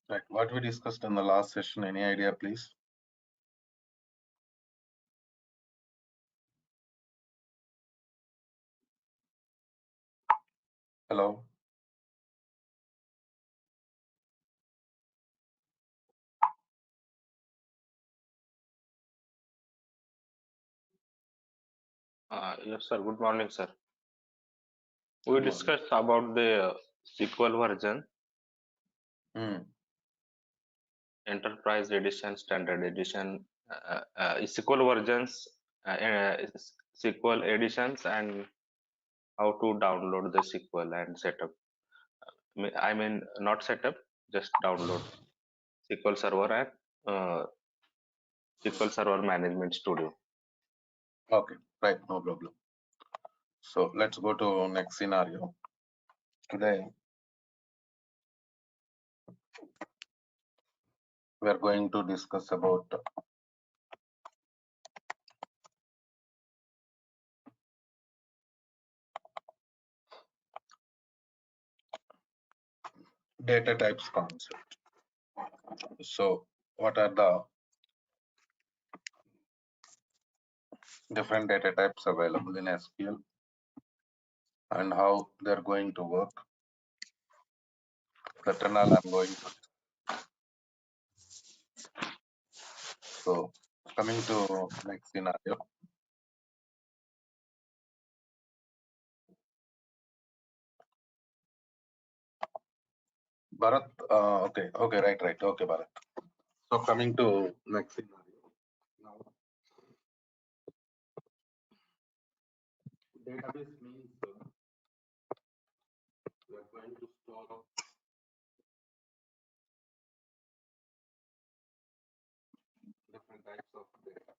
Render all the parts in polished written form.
Right. What we discussed in the last session, any idea, please? Hello? Yes, sir. Good morning, sir. We Good morning. discussed about the SQL version, Enterprise Edition, Standard Edition, SQL versions, SQL editions, and how to download the SQL and setup. I mean, not setup, just download SQL Server and SQL Server Management Studio. Okay, right, no problem. So let's go to next scenario. Today, we are going to discuss about data types concept. So what are the different data types available in SQL and how they're going to work? That and all I'm going to. So coming to next scenario. Bharat, okay, right, okay, Bharat. So coming to next scenario. Now, database means we are going to store different types of data.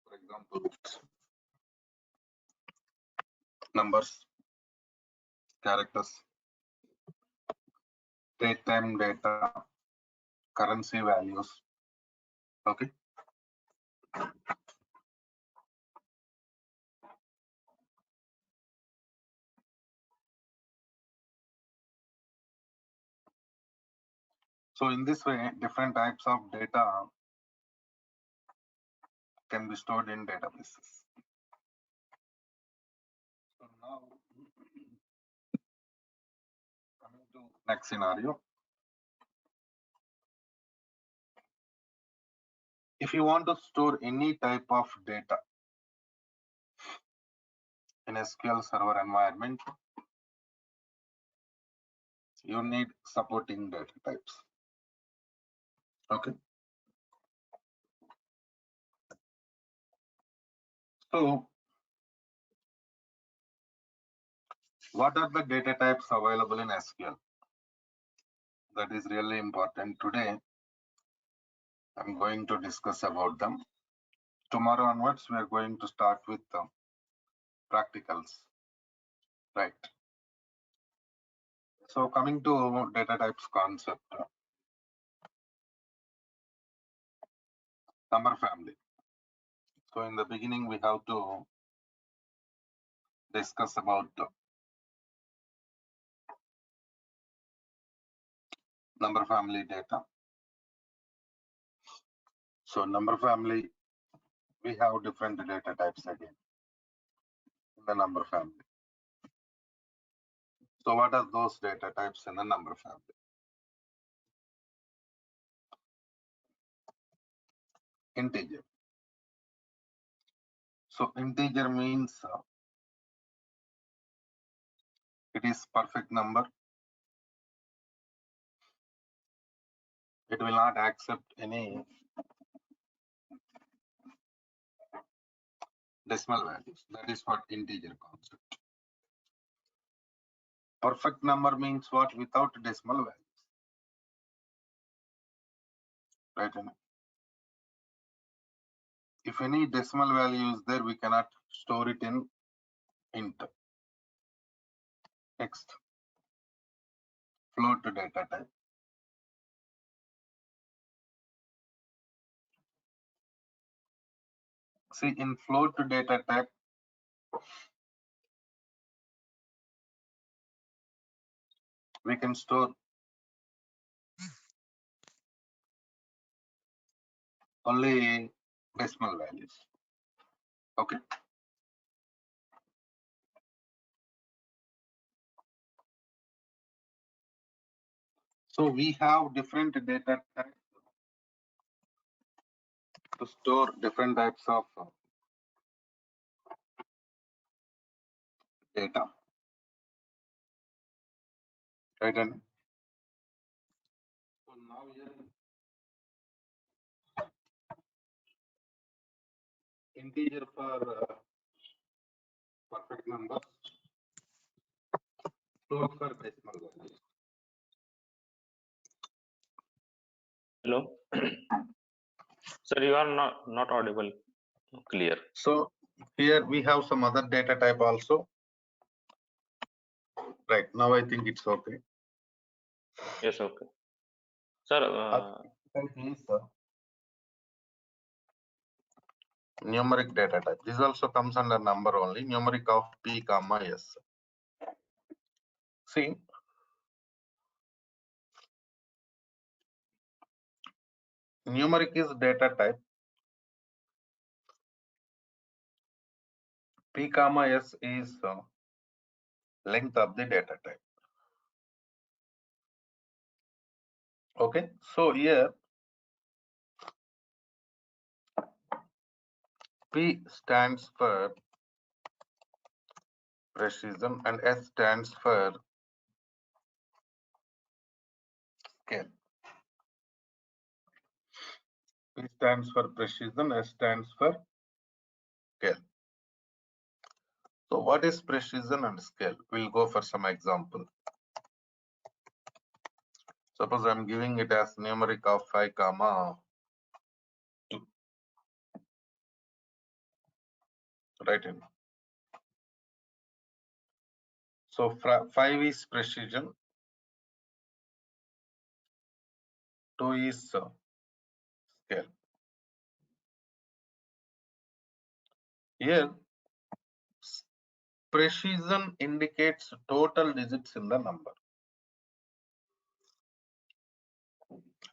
For example, numbers, characters, date time data, currency values. Okay. So in this way, different types of data can be stored in databases. So now, coming to next scenario. If you want to store any type of data in SQL Server environment, you need supporting data types. Okay. So what are the data types available in SQL? That is really important. Today, I'm going to discuss about them. Tomorrow onwards, we are going to start with practicals. Right. So coming to data types concept, number family. So in the beginning, we have to discuss about number family data. So number family, we have different data types again in the number family. So what are those data types in the number family? Integer. So integer means it is perfect number. It will not accept any decimal values. That is what integer concept. Perfect number means what? Without decimal values. Right? If any decimal value is there, we cannot store it in int. Next, float data type. See, in float data type, we can store only decimal values. Okay. So we have different data types to store different types of data. Right. And so now here integer for perfect numbers, float for decimal values. Hello, sir. You are not audible. Clear. So here we have some other data type also. Right now I think it's okay. Yes. Okay, sir. Type is numeric data type. This also comes under number only. Numeric of p comma s. See, numeric is data type. P comma s is length of the data type. Okay, so here P stands for precision and S stands for scale. P stands for precision, S stands for scale. So what is precision and scale? We'll go for some example. Suppose I'm giving it as numeric of 5 comma 2. Right in. So 5 is precision, 2 is scale. Here precision indicates total digits in the number.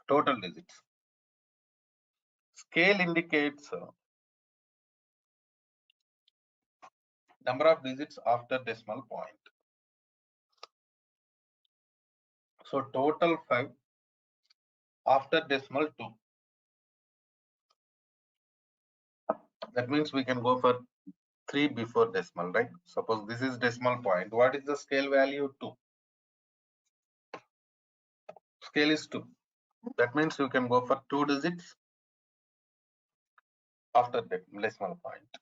Total digits. Scale indicates number of digits after decimal point. So total 5 after decimal 2. That means we can go for 3 before decimal, right? Suppose this is decimal point. What is the scale value? 2. Scale is 2. That means you can go for 2 digits after the decimal point.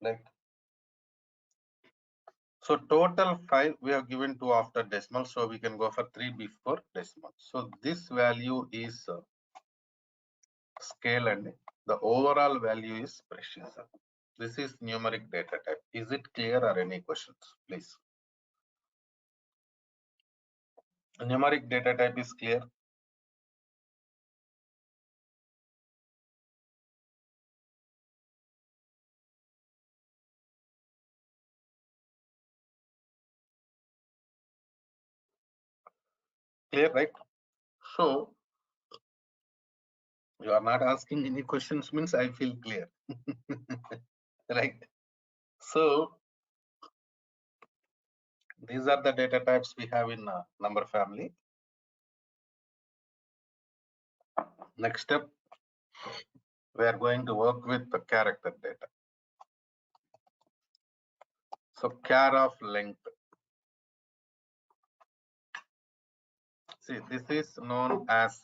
Right? So total 5 we have given 2 after decimal. So we can go for 3 before decimal. So this value is scale and the overall value is precision. This is numeric data type. Is it clear or any questions, please? Numeric data type is clear. Clear, right? So you are not asking any questions means I feel clear. Right. So these are the data types we have in number family. Next step, we are going to work with the character data. So char of length. See, this is known as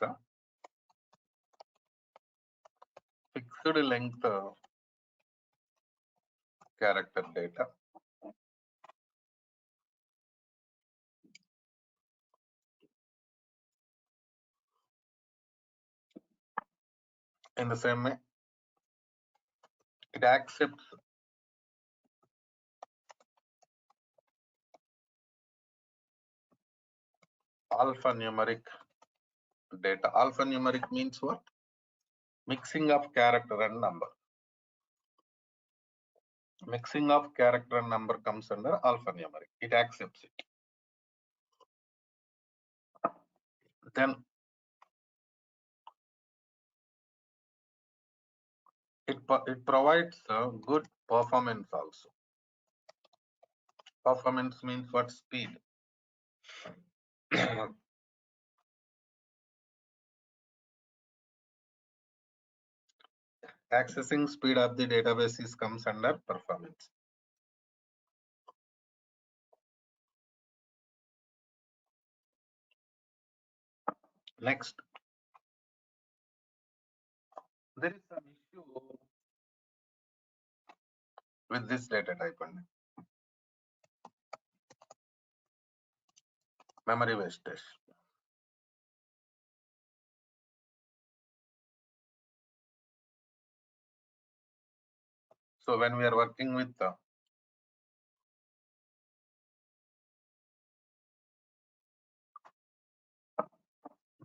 fixed length character data. In the same way, it accepts alphanumeric data. Alphanumeric means what? Mixing of character and number. Mixing of character and number comes under alphanumeric. It accepts it. Then It provides good performance also. Performance means what? Speed. Accessing speed of the databases comes under performance. Next, there is some issue with this data type only. Memory wastage. So when we are working with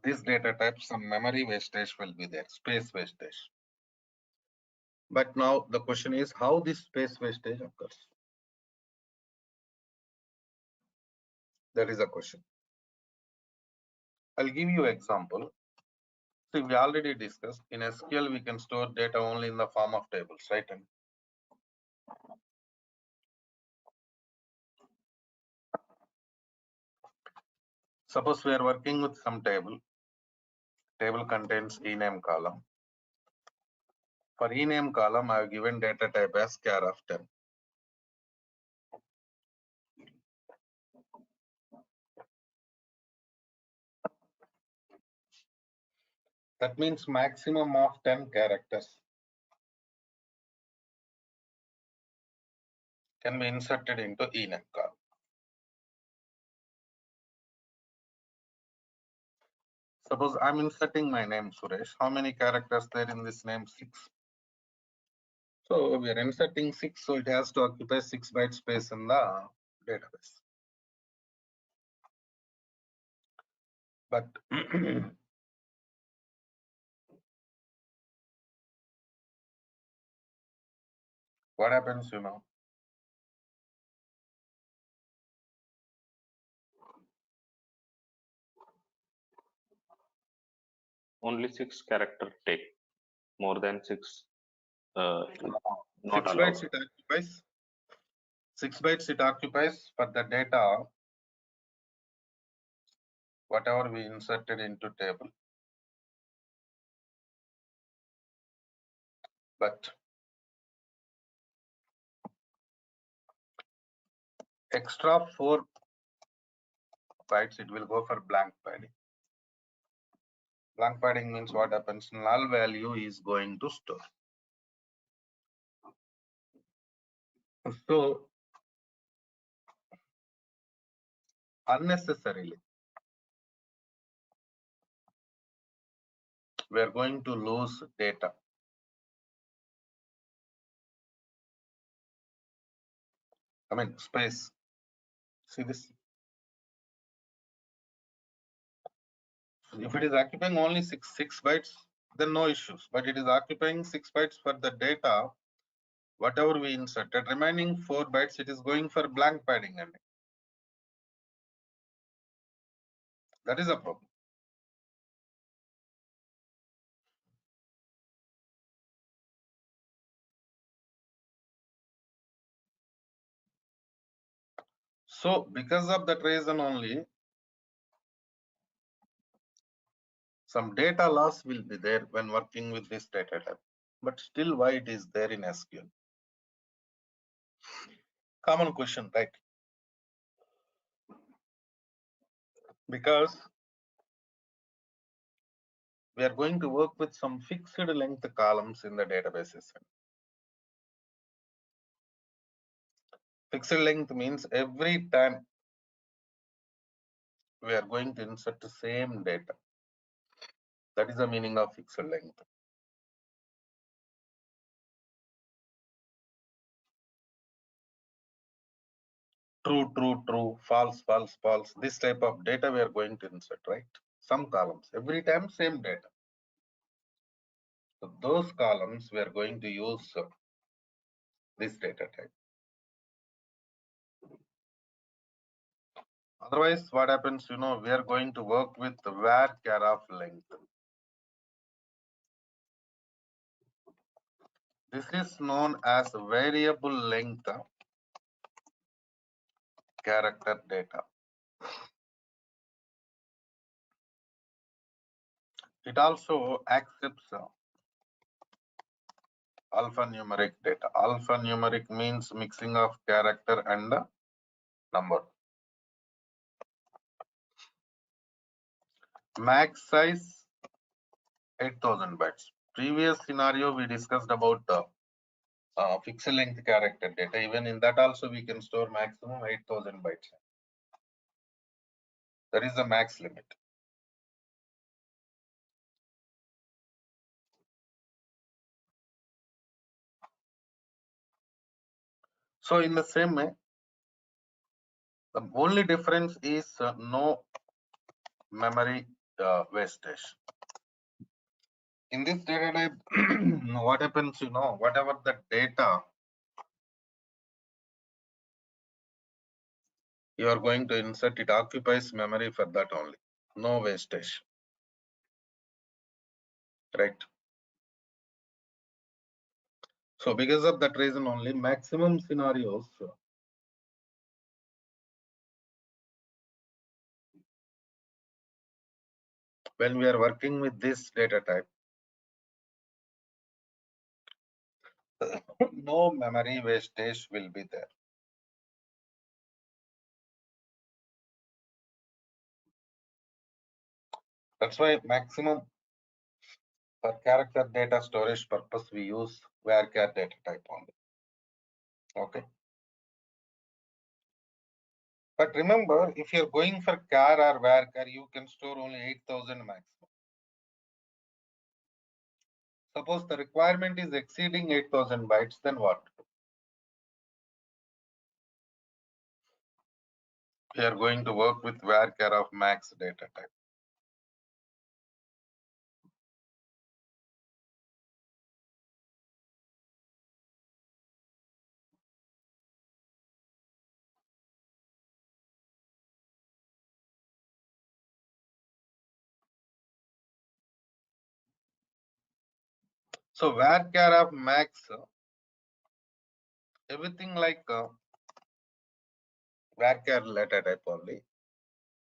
this data type, some memory wastage will be there, space wastage. But now the question is how this space wastage occurs. That is a question. I'll give you example. See, we already discussed in SQL we can store data only in the form of tables, right? And suppose we are working with some table. Table contains ename column. For ename column, I have given data type as char of 10. That means maximum of 10 characters can be inserted into ename column. Suppose I'm inserting my name Suresh. How many characters there in this name? 6. So we are inserting 6, so it has to occupy 6 byte space in the database. But what happens, Only 6 character take. More than 6, not 6 allowed. bytes it occupies. 6 bytes it occupies for the data, whatever we inserted into table. But extra 4 bytes it will go for blank padding. Blank padding means what happens? Null value is going to store. So unnecessarily we are going to lose data. I mean space. See this? If it is occupying only 6 bytes, then no issues. But it is occupying 6 bytes for the data, whatever we inserted. Remaining 4 bytes, it is going for blank padding only. That is a problem. So because of that reason only, some data loss will be there when working with this data type. But still, why it is there in SQL? Common question, right? Because we are going to work with some fixed length columns in the databases. Fixed length means every time we are going to insert the same data. That is the meaning of fixed length. True, true, true, false, false, false. This type of data we are going to insert, right? Some columns, every time same data. So those columns we are going to use this data type. Otherwise, what happens, we are going to work with the var char of length. This is known as variable length character data. It also accepts alphanumeric data. Alphanumeric means mixing of character and number. Max size 8000 bytes. Previous scenario we discussed about pixel length character data. Even in that also we can store maximum 8000 bytes. That is the max limit. So in the same way, the only difference is no memory wastage. In this data type, what happens, whatever the data you are going to insert, it occupies memory for that only. No wastage. Right. So because of that reason only, maximum scenarios when we are working with this data type, no memory wastage will be there. That's why maximum for character data storage purpose we use varchar data type only. Okay. But remember, if you're going for char or varchar, you can store only 8000 maximum. Suppose the requirement is exceeding 8000 bytes, then what? We are going to work with varchar of max data type. So varchar of max, everything like varchar data type only.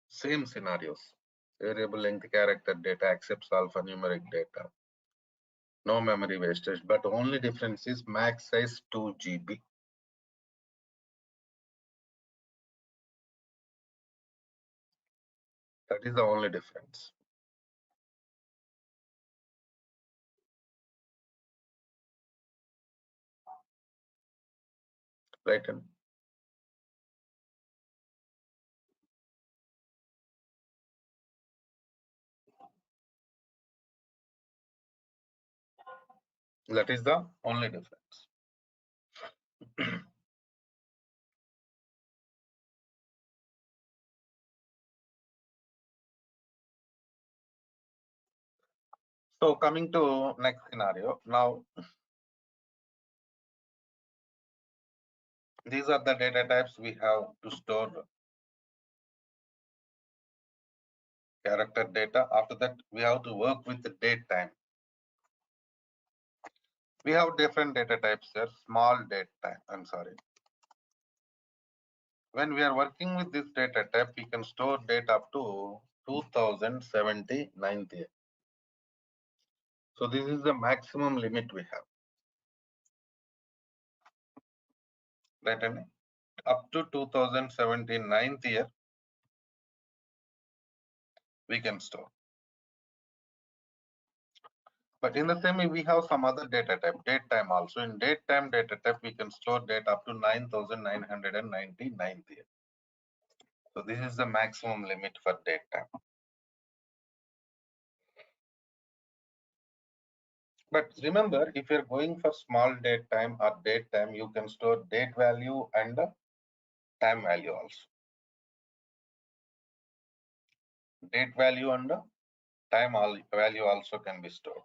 Same scenarios. Variable length character data accepts alphanumeric data. No memory wastage, but only difference is max size 2 GB. That is the only difference. Right? That is the only difference. So coming to next scenario. Now, these are the data types we have to store character data. After that, we have to work with the date time. We have different data types here. Small date time. I'm sorry. When we are working with this data type, we can store data up to 2079. So this is the maximum limit we have. Right? And up to 2079 year, we can store. But in the same way, we have some other data type, date time also. In date time data type, we can store data up to 9999 year. So this is the maximum limit for date time. But remember, if you're going for small date time or date time, you can store date value and time value also. Date value and time value also can be stored.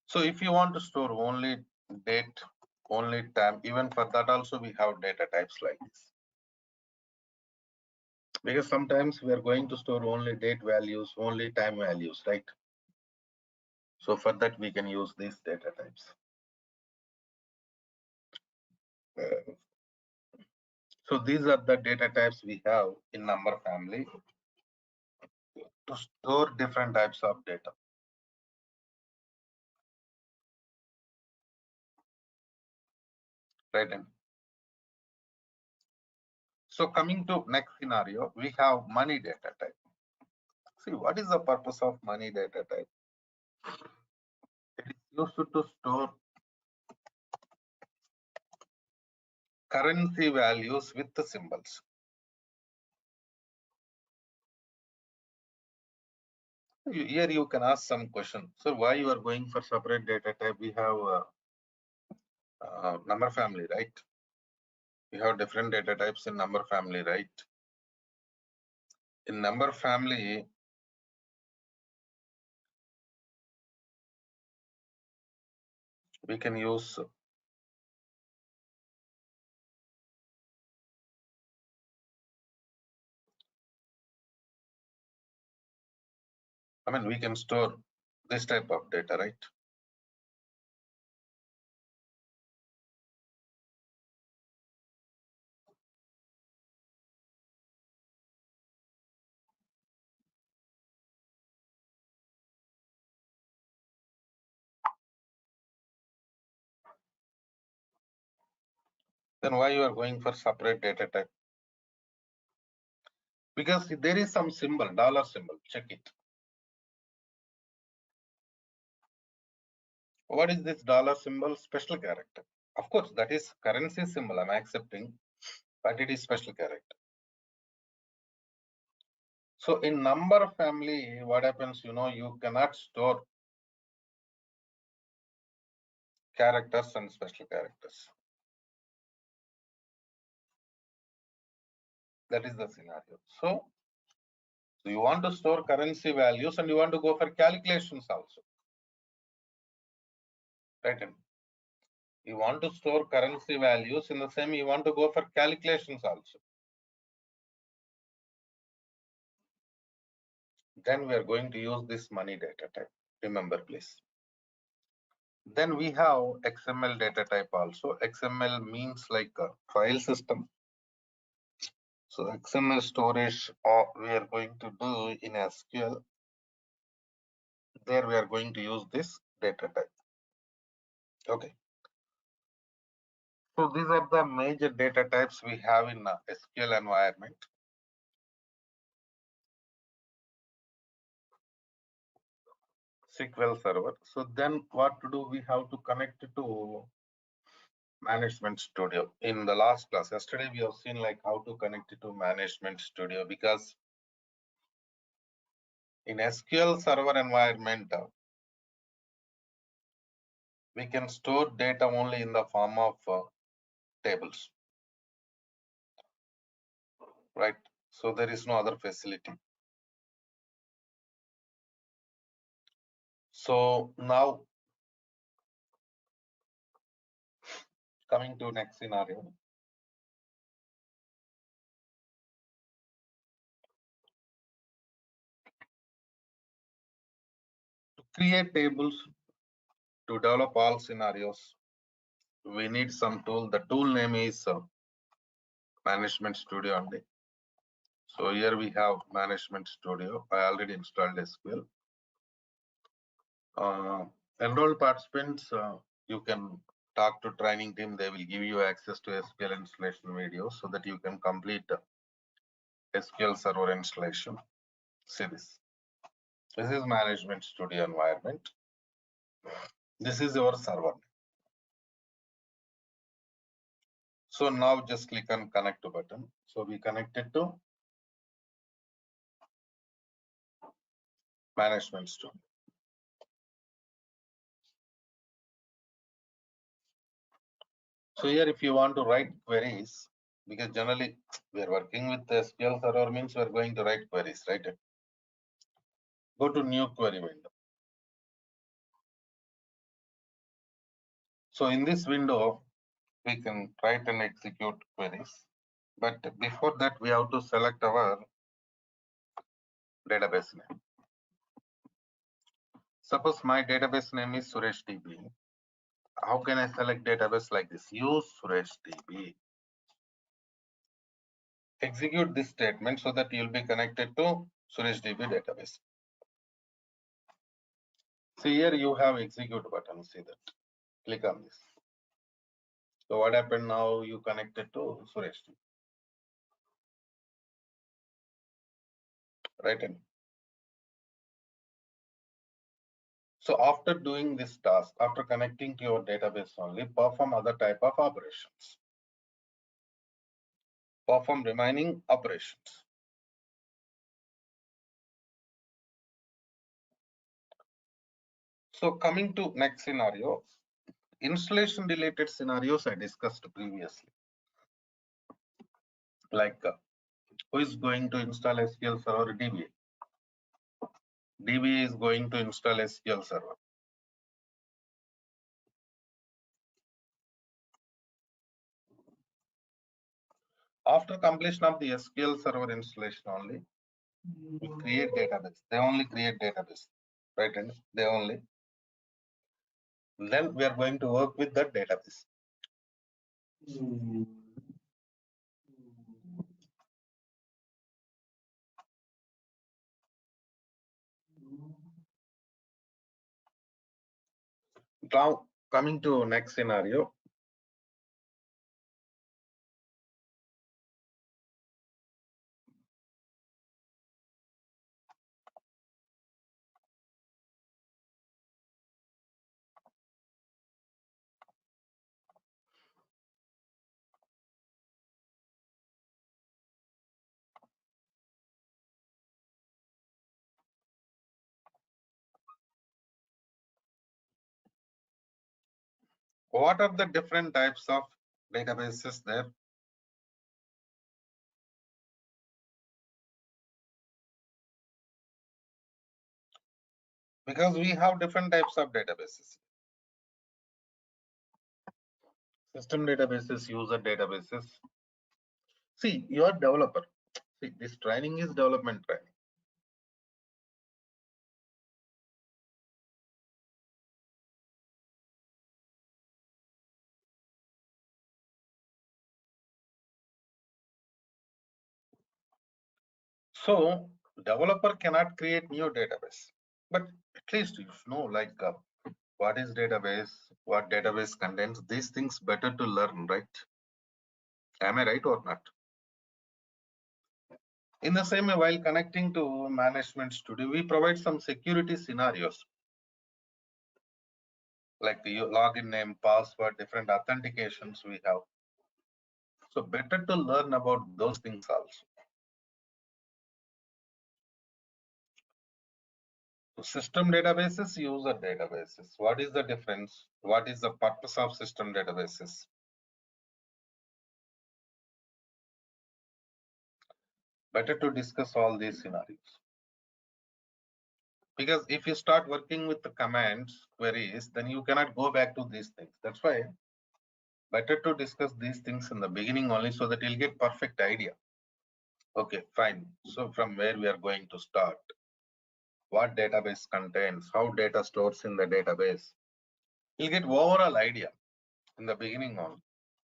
So if you want to store only date, only time, even for that also we have data types like this. Because sometimes we are going to store only date values, only time values, right? So for that, we can use these data types. Uh, so these are the data types we have in number family to store different types of data. Right. So coming to next scenario, we have money data type. See, what is the purpose of money data type? It is used to store currency values with the symbols. Here you can ask some question. So why you are going for separate data type? We have number family, right? We have different data types in number family, right? In number family, we can use, we can store this type of data, right? Then why you are going for separate data type? Because there is some symbol, dollar symbol, check it. What is this dollar symbol? Special character. Of course, that is currency symbol, I'm accepting, but it is special character. So in number family, what happens, you cannot store characters and special characters. That is the scenario. So you want to store currency values and you want to go for calculations also. Right? You want to store currency values in the same, you want to go for calculations also. Then we are going to use this money data type. Remember, please. Then we have XML data type also. XML means like a file system. So XML storage we are going to do in SQL. There we are going to use this data type. Okay. So these are the major data types we have in SQL environment. SQL Server. So then what to do? We have to connect it to Management Studio. In the last class, yesterday, we have seen like how to connect it to Management Studio, because in SQL Server environment, we can store data only in the form of tables, right? So there is no other facility. So now coming to next scenario. To create tables, to develop all scenarios, we need some tool. The tool name is Management Studio only. So here we have Management Studio. I already installed SQL. Enrolled participants, you can talk to training team. They will give you access to SQL installation videos so that you can complete SQL Server installation. See this. This is Management Studio environment. This is your server. So now just click on connect to button. So we connected to Management Studio. So here, if you want to write queries, because generally we are working with SQL Server, means we are going to write queries, right? Go to new query window. So in this window, we can write and execute queries. But before that, we have to select our database name. Suppose my database name is Suresh DB. How can I select database like this? Use Suresh DB. Execute this statement so that you'll be connected to Suresh DB database. See here you have execute button. See that. Click on this. So what happened now? You connected to Suresh DB. Right? So after doing this task, after connecting to your database only, perform other type of operations. Perform remaining operations. So coming to next scenario, installation related scenarios I discussed previously. Like who is going to install SQL Server? DB. DB is going to install SQL Server. After completion of the SQL Server installation only, we create database. They only create database, right? And they only. Then we are going to work with that database. Now coming to next scenario. What are the different types of databases there? Because we have different types of databases. System databases, user databases. See, you are developer. See, this training is development training. So developer cannot create new database, but at least you know like what is database, what database contains. These things better to learn, right? Am I right or not? In the same way, while connecting to management studio, we provide some security scenarios like the login name, password, different authentications we have. So better to learn about those things also. So system databases, user databases. What is the difference? What is the purpose of system databases? Better to discuss all these scenarios. Because if you start working with the commands, queries, then you cannot go back to these things. That's why better to discuss these things in the beginning only so that you'll get perfect idea. Okay, fine. So from where we are going to start? What database contains? How data stores in the database? You'll get overall idea in the beginning only,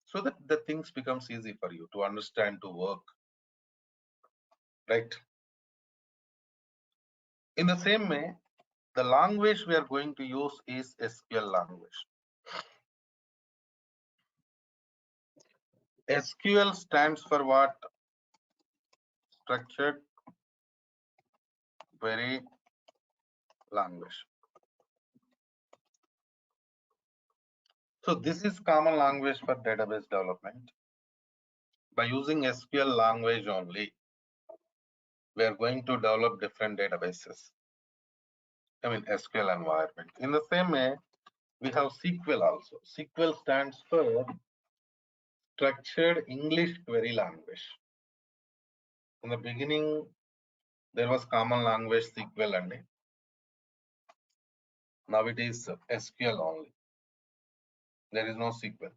so that the things becomes easy for you to understand, to work, right? In the same way, the language we are going to use is SQL language. SQL stands for what? Structured Query Language. So this is common language for database development. By using SQL language only, we are going to develop different databases. I mean SQL environment. In the same way, we have SQL also. SQL stands for Structured English Query Language. In the beginning, there was common language SQL only. Now it is SQL only. There is no SQL.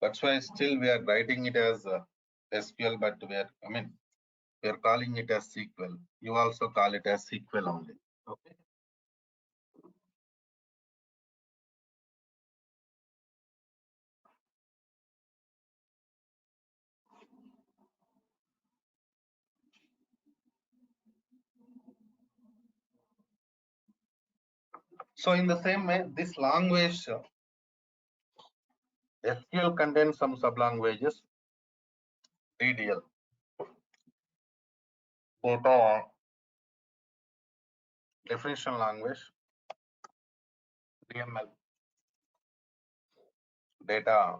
That's why still we are writing it as SQL, but we are, We are calling it as SQL. You also call it as SQL only. Okay. So in the same way, this language SQL contains some sublanguages. DDL, data definition language. DML, data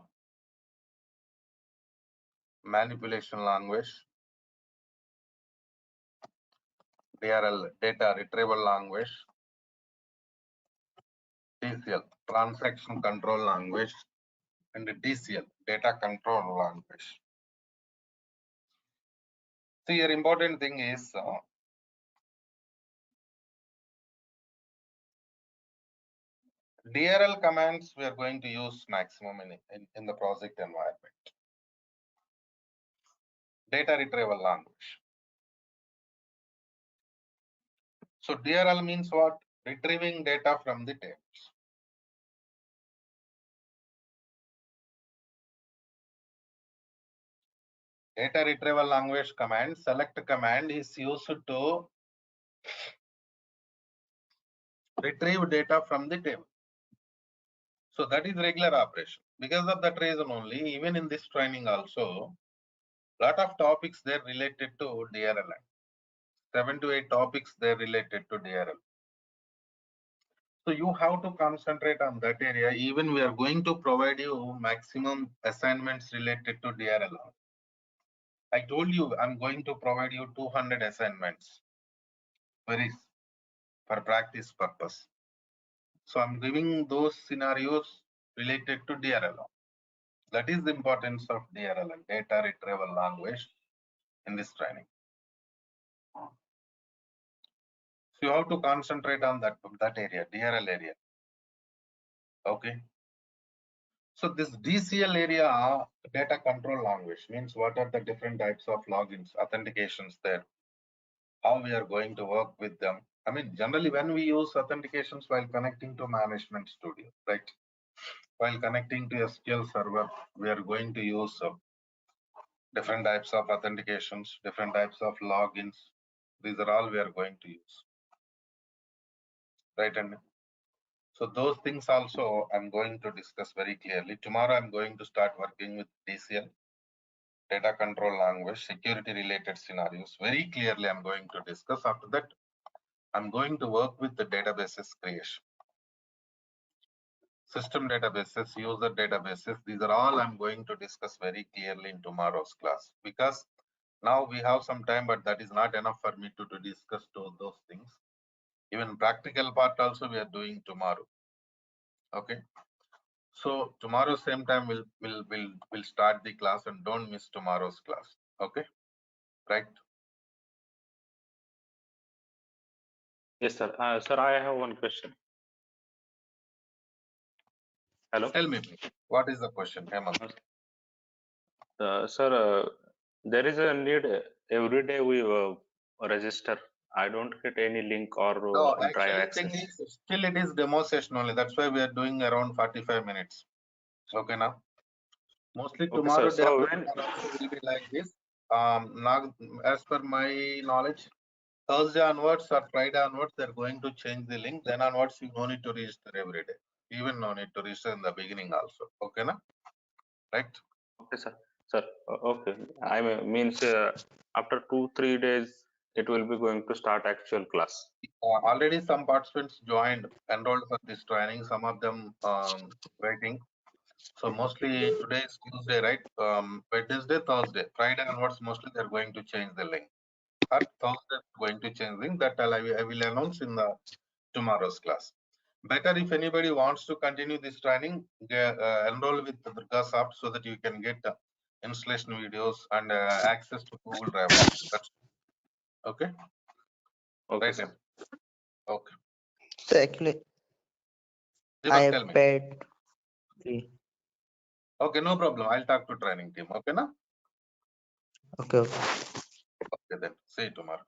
manipulation language. DRL, data retrieval language. TCL, transaction control language. And DCL, data control language. So your important thing is DRL commands we are going to use maximum in the project environment. Data retrieval language. So DRL means what? Retrieving data from the tables. Data retrieval language command, select command is used to retrieve data from the table. So that is regular operation. Because of that reason only, even in this training also, lot of topics there related to DRL. 7 to 8 topics there related to DRL. So you have to concentrate on that area. Even we are going to provide you maximum assignments related to DRL. I told you I'm going to provide you 200 assignments. Very for practice purpose. So I'm giving those scenarios related to DRL. That is the importance of DRL, data retrieval language, in this training. So you have to concentrate on that area, DRL area. Okay. So this DCL area, data control language, means what are the different types of logins, authentications there, how we are going to work with them. I mean, generally when we use authentications while connecting to management studio, right? While connecting to SQL server, we are going to use different types of authentications, different types of logins. These are all we are going to use, right? And so those things also I'm going to discuss very clearly. Tomorrow I'm going to start working with DCL, data control language, security related scenarios. Very clearly I'm going to discuss. After that, I'm going to work with the databases creation. System databases, user databases, these are all I'm going to discuss very clearly in tomorrow's class, because now we have some time, but that is not enough for me to discuss those things. Even practical part also we are doing tomorrow. Okay. So tomorrow same time we'll start the class, and don't miss tomorrow's class. Okay. Right. Yes, sir. Sir, I have one question. Hello. Tell me, please. What is the question, Hemant? Sir, there is a need every day we register. I don't get any link or No, drive actually thing access. is still it is demo session only. That's why we are doing around 45 minutes. Okay now. Mostly Okay, sir. tomorrow day So after when tomorrow also will be like this. Now, as per my knowledge, Thursday onwards or Friday onwards, they're going to change the link. Then onwards, you no need to register every day. Even no need to register in the beginning also. Okay, na? Right? okay, sir. Sir, okay. I means after 2-3 days it will be going to start actual class. Already some participants joined, enrolled for this training. Some of them waiting. So mostly today is Tuesday, right? Wednesday, Thursday, Friday onwards, mostly they're going to change the link. Or Thursday going to change link. That I will announce in the tomorrow's class. Better if anybody wants to continue this training, enroll with the Durga app so that you can get installation videos and access to Google Drive also. That's okay. Okay, Right. sir. Okay. So actually, I Deepak, tell have me. paid fee. Okay, no problem. I'll talk to training team. Okay, na? Okay, okay. Okay, then see you tomorrow.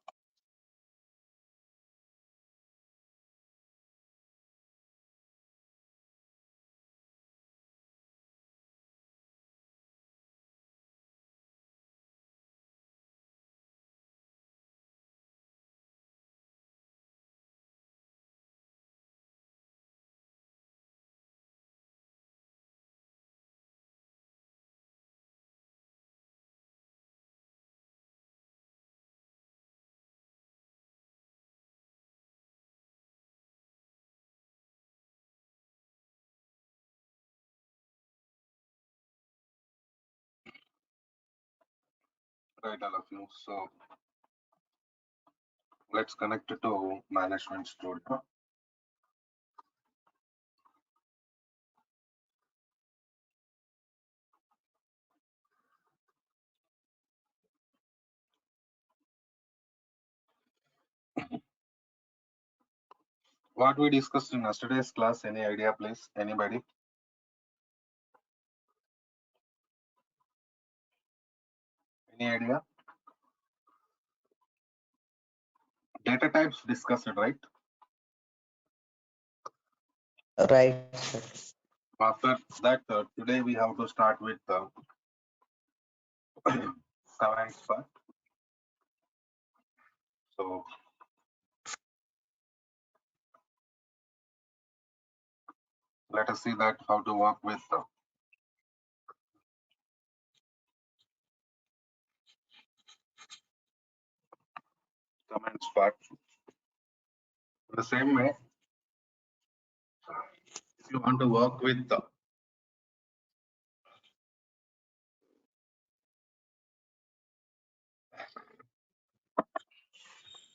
Right, all of you. So let's connect it to Management Studio. What we discussed in yesterday's class, any idea, please? Anybody? Any idea? Data types discussed, right? Right, sir. After that, today we have to start with the commands part. So let us see that how to work with the commands part. In the same way, if you want to work with the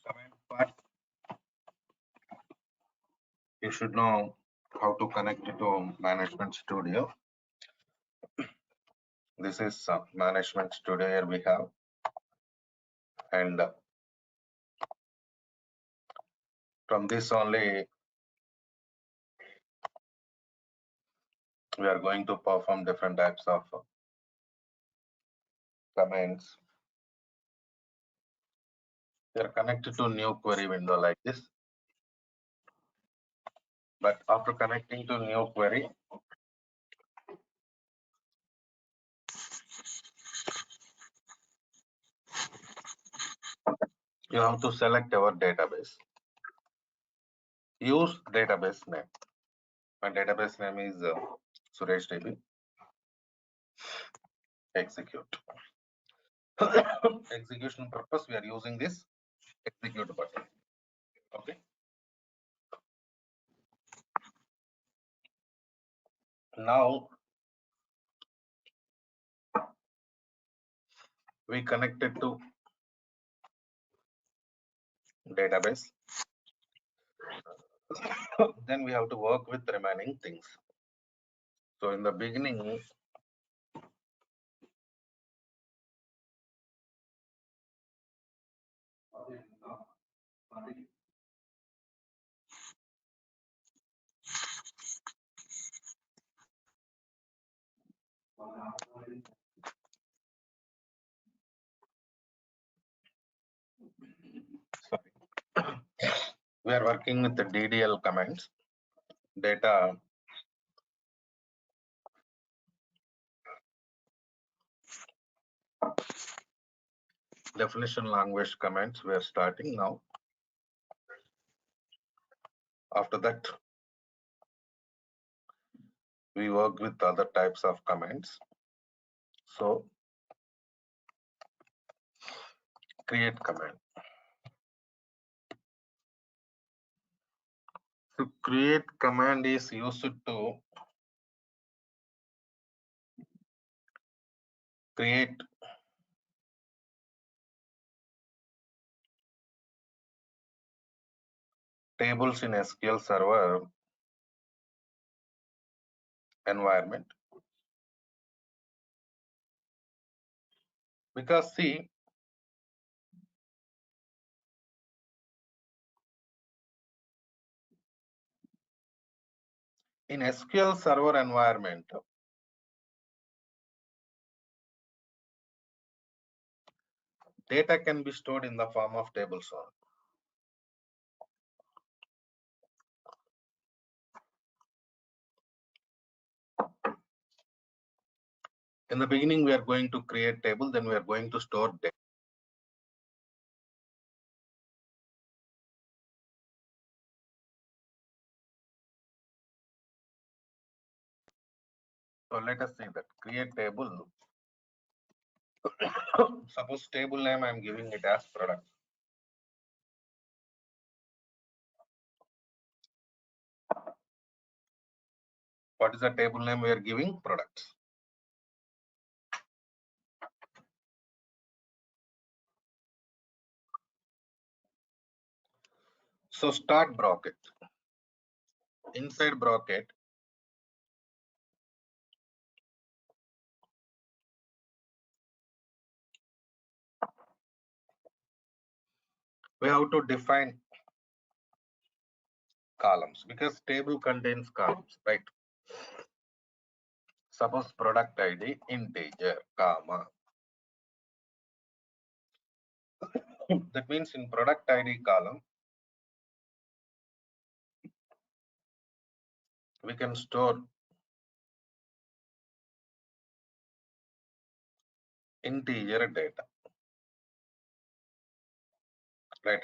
command part, you should know how to connect it to Management Studio. This is Management Studio here we have, and from this only we are going to perform different types of commands. They are connected to new query window like this. But after connecting to new query, you have to select our database. Use database name. My database name is Suresh DB. Execute. Execution purpose, we are using this execute button. Okay. Now we connected to database. Then we have to work with remaining things. So in the beginning, we are working with the DDL commands, data definition language commands. We are starting now. After that, we work with other types of commands. So create command. So create command is used to create tables in SQL Server environment. Because see, in SQL Server environment, Data can be stored in the form of tables only. In the beginning, we are going to create table, then we are going to store data. So let us see that create table. Suppose table name I am giving it as product. What is the table name we are giving? Products. So start bracket. Inside bracket, we have to define columns because table contains columns, right? Suppose product ID integer, comma. That means in product ID column, we can store integer data, right?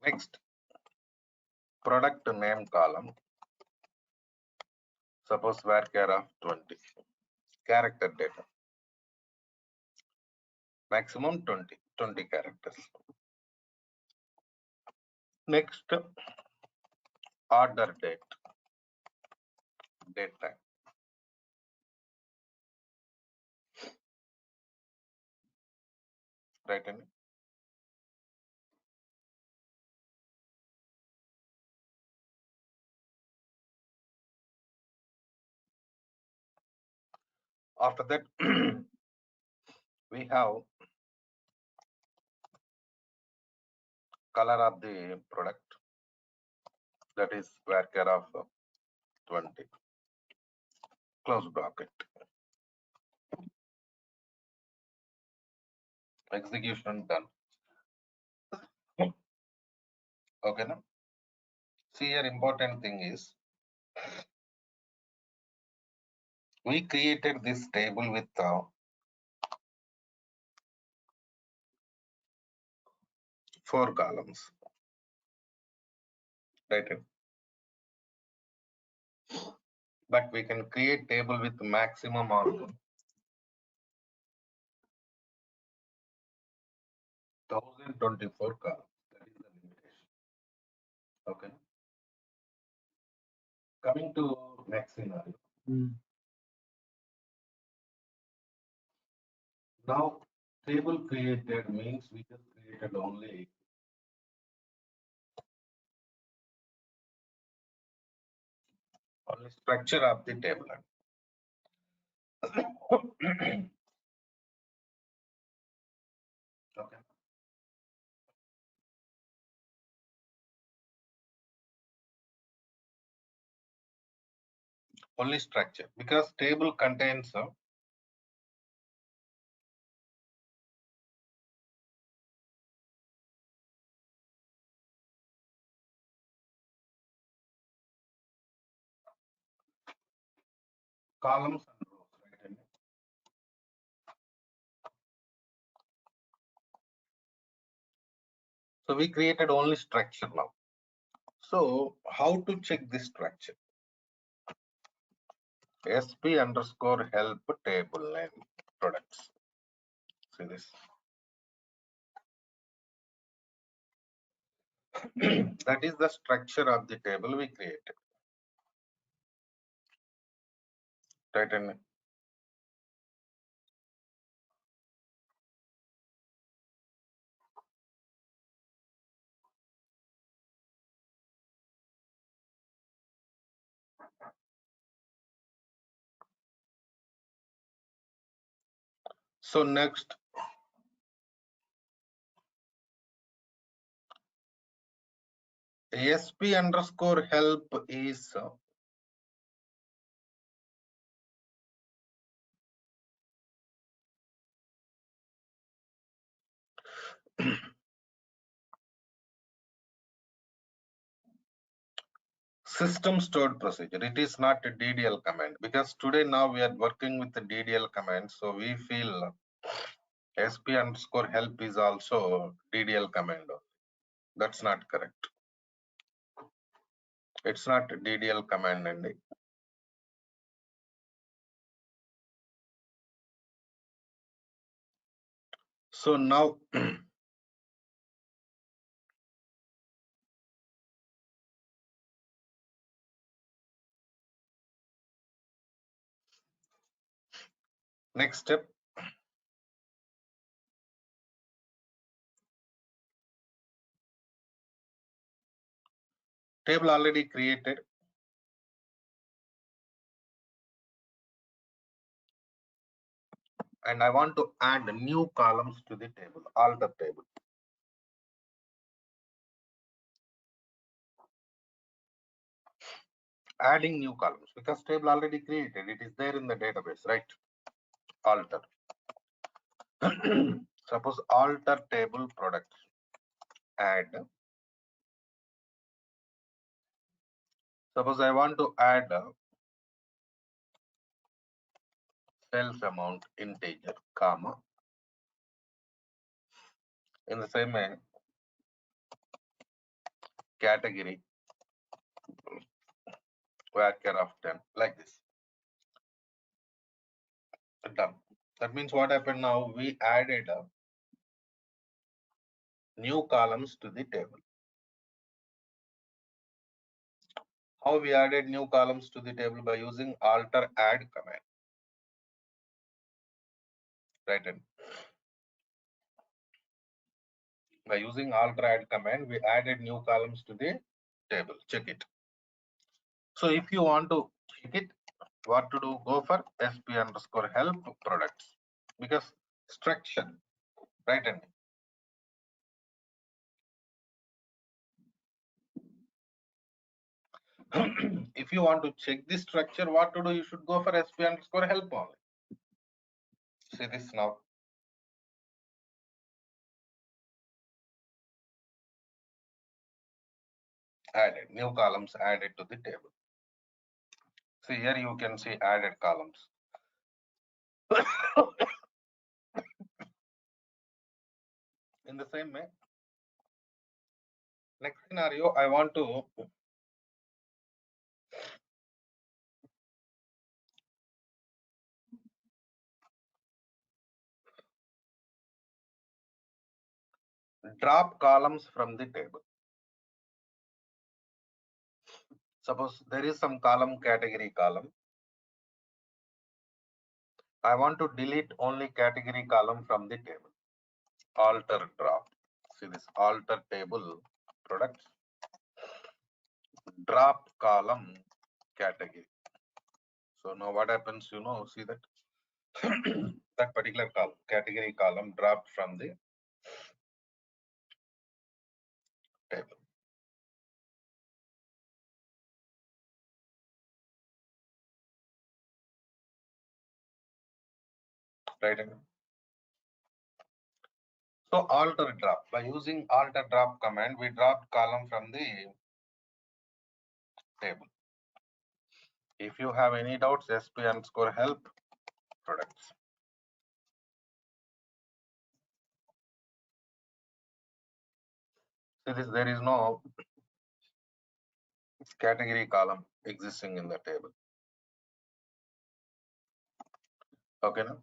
Next, product name column. Suppose varchar of 20, character data, maximum 20 characters. Next, order date time, right? After that, we have color of the product, that is varchar of 20, close bracket. Execution done. Okay, now see, here important thing is we created this table with 4 columns, right? But we can create table with maximum of 1024 columns. That is the limitation. Okay. Coming to next scenario. Now, table created means we just created only structure of the table. Okay. Only structure because table contains columns and rows, right? So we created only structure now. So how to check this structure? SP underscore help table name products. See this. That is the structure of the table we created. Right? And so next, SP underscore help is System stored procedure. It is not a DDL command, because today now we are working with the DDL command. So we feel SP underscore help is also DDL command. That's not correct. It's not DDL command. And so now next step, table already created, and I want to add new columns to the table, alter table. Adding new columns, because table already created, it is there in the database, right? Alter. Suppose alter table products, add. Suppose I want to add sales amount integer, comma. In the same way, category varchar of 10, like this. Done. That means what happened now? We added new columns to the table. How we added new columns to the table? By using alter add command. Right. And by using alter add command, we added new columns to the table. Check it. So if you want to check it, what to do? Go for sp underscore help products, because structure, right? And if you want to check this structure, what to do? You should go for sp underscore help only. See this now. Added new columns added to the table. See here you can see added columns. In the same way, next scenario, I want to drop columns from the table. Suppose there is some column, category column. I want to delete only category column from the table. Alter drop. See this alter table products. Drop column category. So now what happens? See that that particular column, category column, dropped from the table. Right. So alter drop, by using alter drop command, we dropped column from the table. If you have any doubts, sp underscore help products. See this, there is no category column existing in the table. Okay, now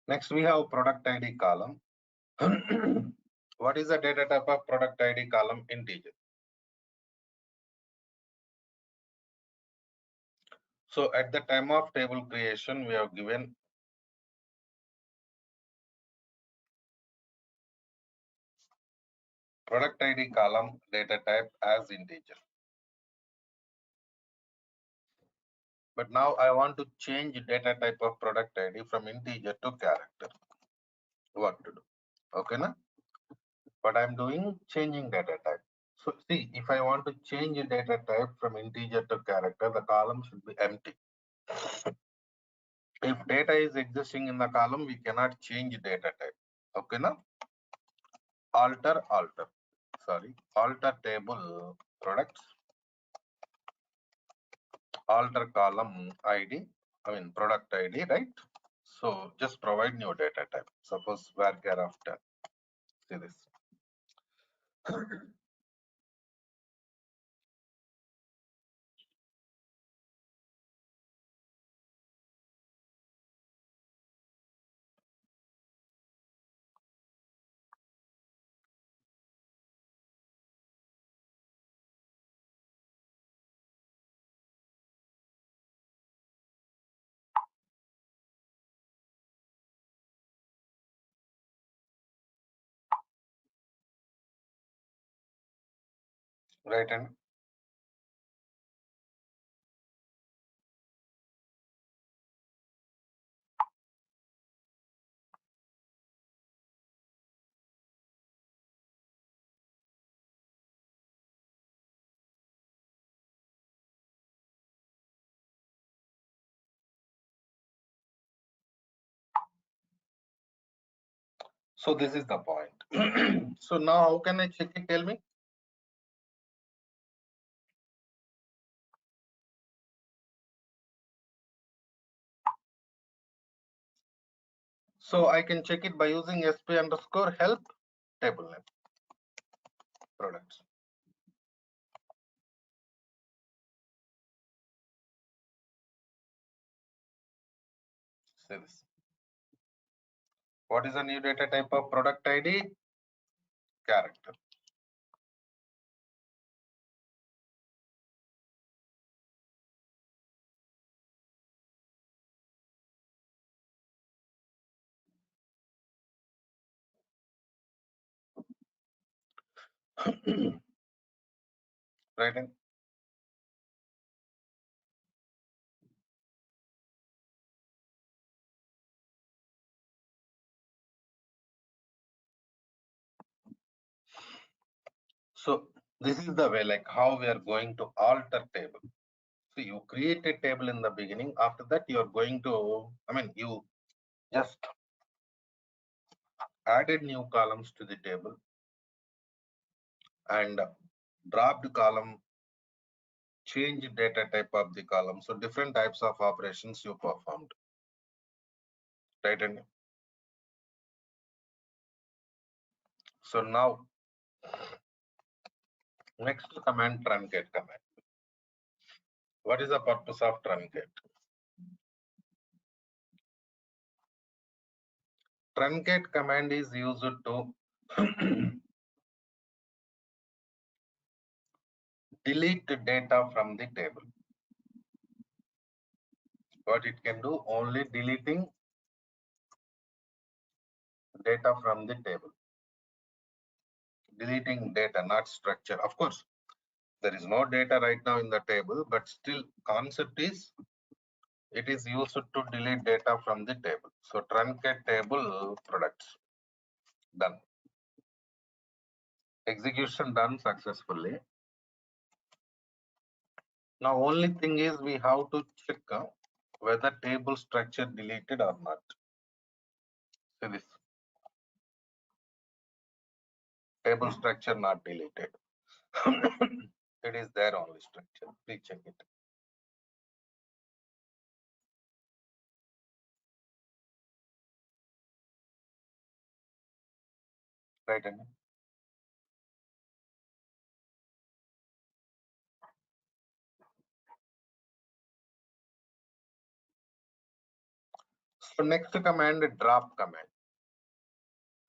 next we have product ID column. What is the data type of product ID column? Integer. So at the time of table creation, we have given product ID column data type as integer. But now I want to change data type of product ID from integer to character. What to do? Okay, na? What I'm doing, changing data type. So see, if I want to change a data type from integer to character, the column should be empty. If data is existing in the column, we cannot change data type. Okay, now alter table products, alter column ID, product ID, right? So just provide new data type. Suppose varchar after. See this. Right, and so this is the point. So now how can I check it? Tell me. So I can check it by using sp underscore help table name products. See this. What is the new data type of product ID? Character. Right, and so this is the way, like how we are going to alter table. So you create a table in the beginning. After that, you are going to, you just added new columns to the table and dropped column, change data type of the column. So different types of operations you performed. Right, and so now next command, truncate command. What is the purpose of truncate? Truncate command is used to delete data from the table. What it can do? Only deleting data from the table. Deleting data, not structure. Of course, there is no data right now in the table, but still concept is it is used to delete data from the table. So truncate table products done. Execution done successfully. Now only thing is we have to check whether table structure deleted or not. See this. Table structure not deleted. It is there only structure. Please check it. Right, Andy? So next command, drop command.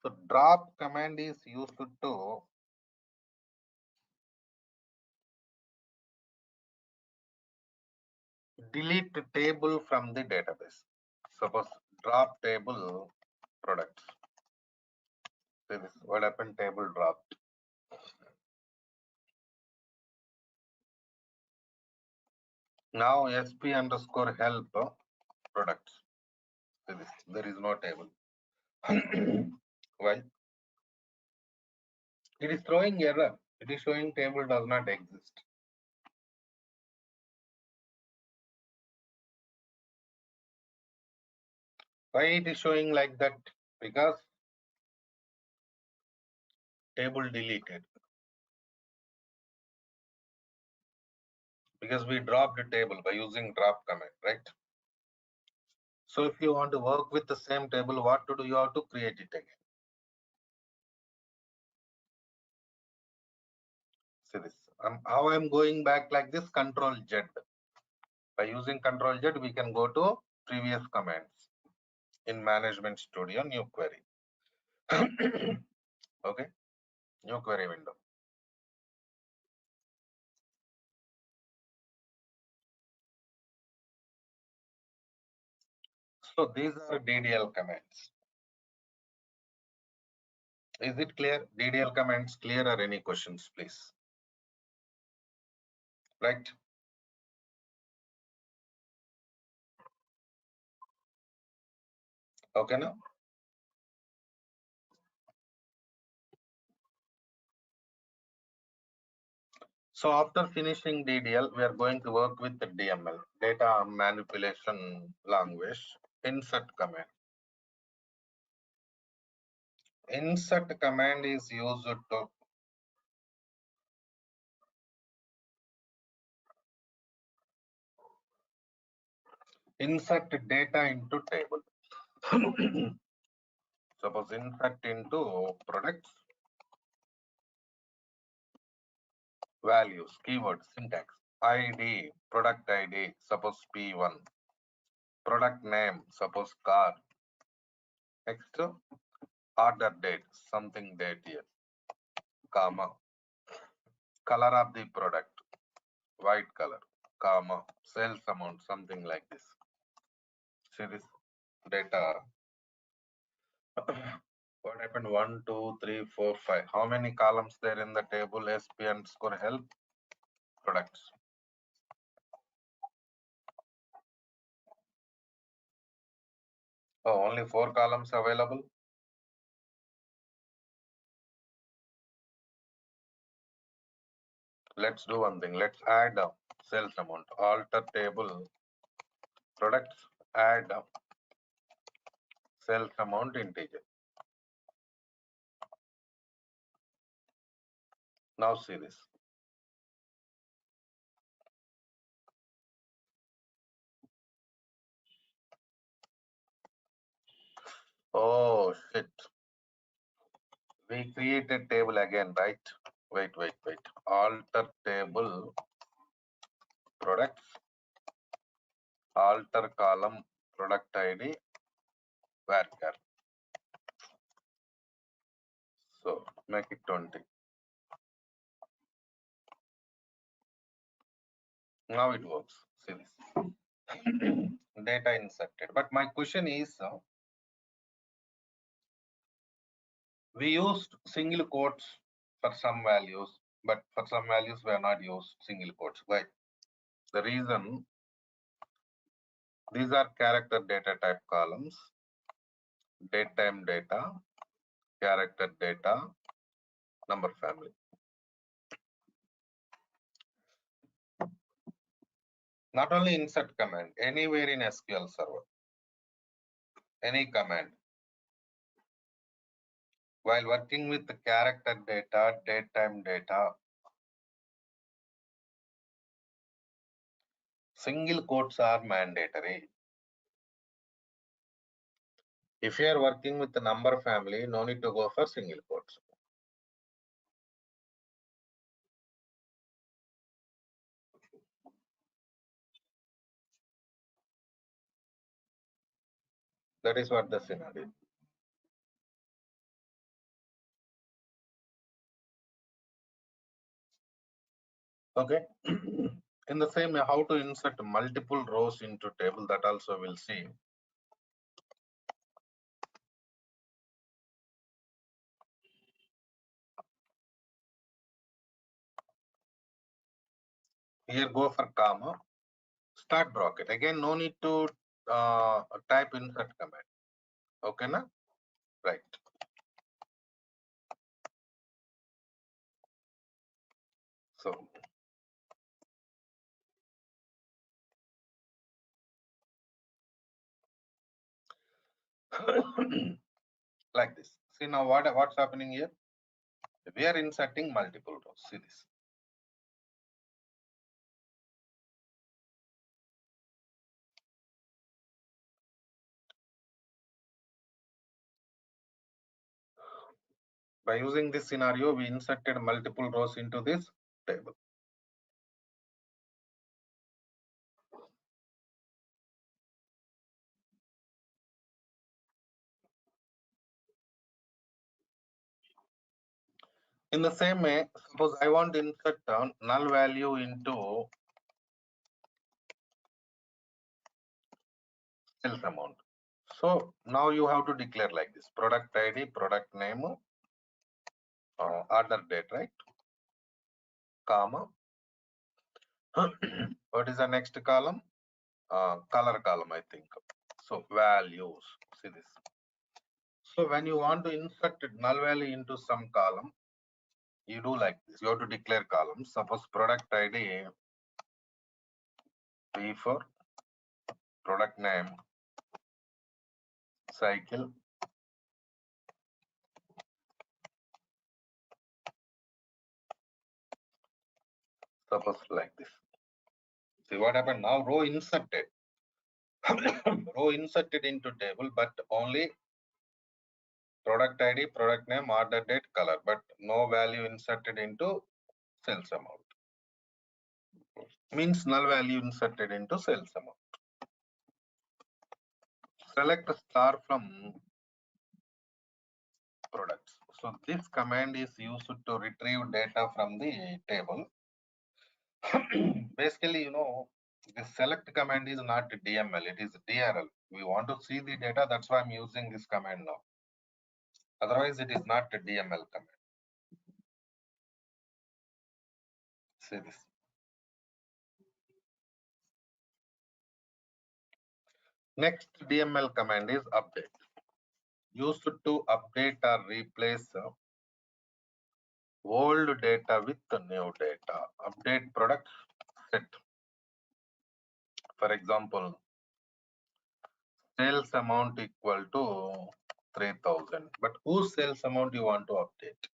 So drop command is used to delete the table from the database. Suppose drop table products. See this, what happened? Table dropped. Now sp underscore help products. See this, there is no table. Why? It is throwing error. It is showing table does not exist. Why it is showing like that? Because table deleted. Because we dropped a table by using drop command, right? So if you want to work with the same table, what to do? You have to create it again. See this. How I'm going back like this, Control Z. By using Control Z, we can go to previous commands in Management Studio, new query. Okay, new query window. So these are DDL commands. Is it clear? DDL commands clear, or any questions, please? Right? Okay, now. So after finishing DDL, we are going to work with the DML, data manipulation language, insert command. Insert command is used to insert data into table. Suppose insert into products, values, keyword, syntax, ID, product ID, suppose P1, product name, suppose car, next order date, something date here, comma, color of the product, white color, comma, sales amount, something like this. See this data. What happened? 1, 2, 3, 4, 5. How many columns there in the table? SP underscore help products. Oh, only 4 columns available. Let's do one thing. Let's add sales amount. Alter table products. Add sales amount integer. Now see this. Oh shit. We created table again, right? Wait. Alter table products. Alter column product ID varchar. So make it 20. Now it works. See this. Data inserted. But my question is, we used single quotes for some values, but for some values we have not used single quotes. Why? The reason, these are character data type columns, date time data, character data, number family. Not only insert command, anywhere in SQL Server, any command. While working with the character data, date time data, single quotes are mandatory. If you are working with the number family, no need to go for single quotes. That is what the scenario. Okay. In the same way, how to insert multiple rows into table, that also we'll see. Here go for comma, start bracket. Again, no need to type insert command. Okay, na? Right. So like this. See now what's happening here? We are inserting multiple rows. See this. By using this scenario, we inserted multiple rows into this table. In the same way, suppose I want to insert null value into sales amount. So now you have to declare like this: product ID, product name, order date, right? Comma. What is the next column? Color column, I think. So values. See this. So when you want to insert null value into some column, you do like this. You have to declare columns. Suppose product ID P4, product name cycle, suppose like this. See what happened now? Row inserted. Row inserted into table, but only product ID, product name, order date, color, but no value inserted into sales amount. Means null value inserted into sales amount. Select star from products. So this command is used to retrieve data from the table. Basically, you know, the select command is not DML, it is DRL. We want to see the data, that's why I'm using this command now. Otherwise, it is not a DML command. See this. Next DML command is update. Used to update or replace old data with new data. Update product set. For example, sales amount equal to 3000. But whose sales amount you want to update?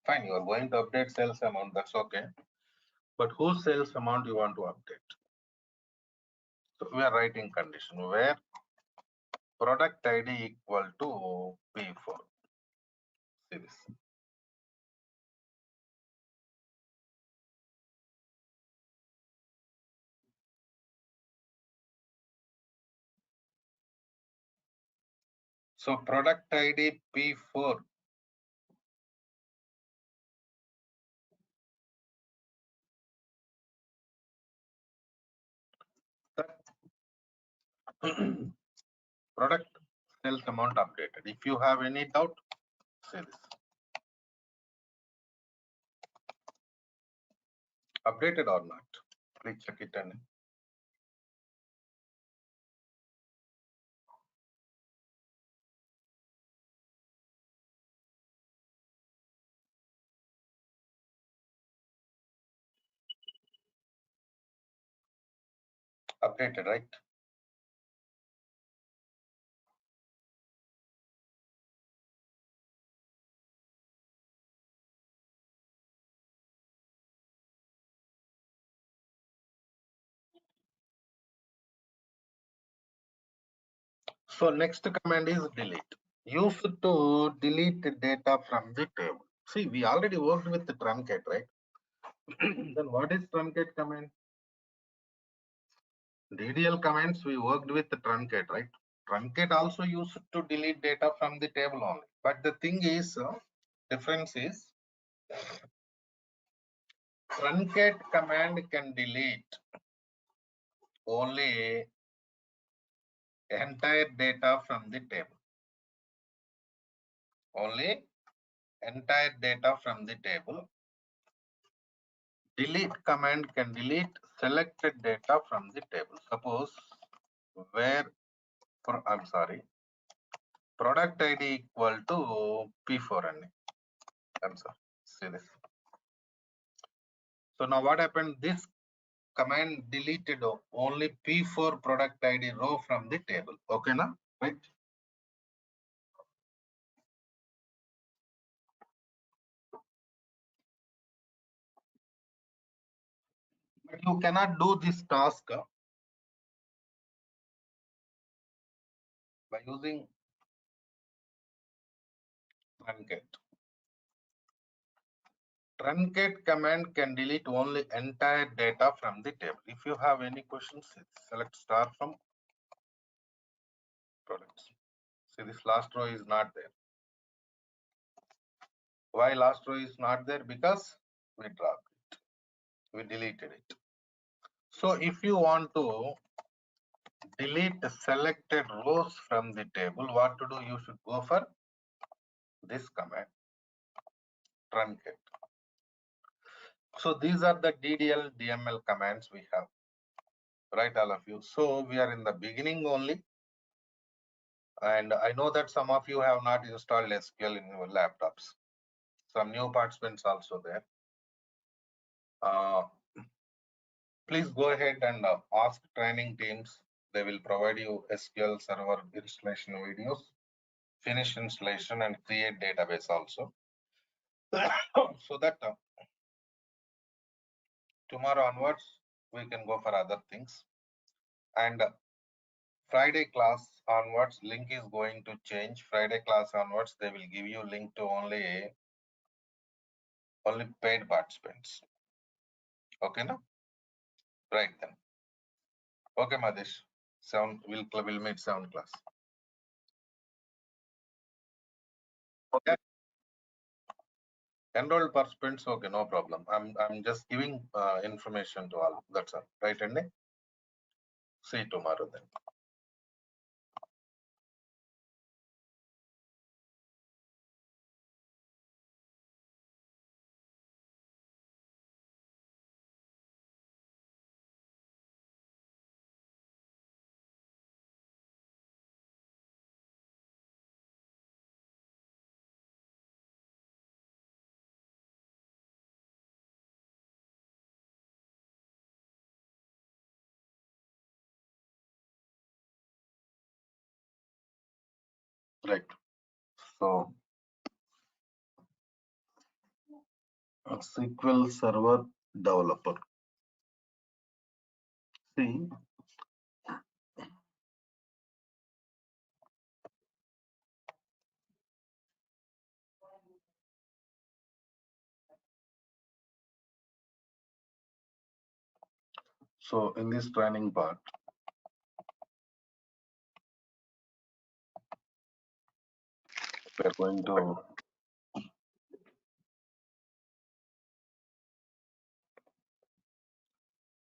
Fine, you are going to update sales amount, that's okay. But whose sales amount you want to update? So we are writing condition where product ID equal to P4. See this. So product ID P4 product sales amount updated. If you have any doubt, say this. Updated or not? Please check it and updated, right? So next command is delete. Used to delete the data from the table. See, we already worked with the truncate, right? Then what is truncate command? DDL commands we worked with the truncate, right? Truncate also used to delete data from the table only. But the thing is, difference is truncate command can delete only entire data from the table. Only entire data from the table. Delete command can delete selected data from the table. Suppose where, I'm sorry, product ID equal to P4 and I'm sorry, see this. So now what happened? This command deleted only P4 product ID row from the table. Okay, now, right? you cannot do this task by using truncate. Truncate command can delete only entire data from the table. If you have any questions, select star from products. See, this last row is not there. Why last row is not there? Because we dropped it. We deleted it. So if you want to delete the selected rows from the table, what to do? You should go for this command, truncate. So these are the DDL, DML commands we have, right, all of you. So we are in the beginning only. And I know that some of you have not installed SQL in your laptops. Some new participants also there. Please go ahead and ask training teams. They will provide you SQL Server installation videos, finish installation and create database also. So that tomorrow onwards, we can go for other things. And Friday class onwards, link is going to change. Friday class onwards, they will give you link to only paid participants. Okay, no? Right then. Okay, Madesh. We'll meet 7 class. Okay. Enrolled participants, okay, no problem. I'm just giving information to all. That's all. Right, Andy? See you tomorrow then. Right. So SQL Server developer. See, so in this training part, we are going to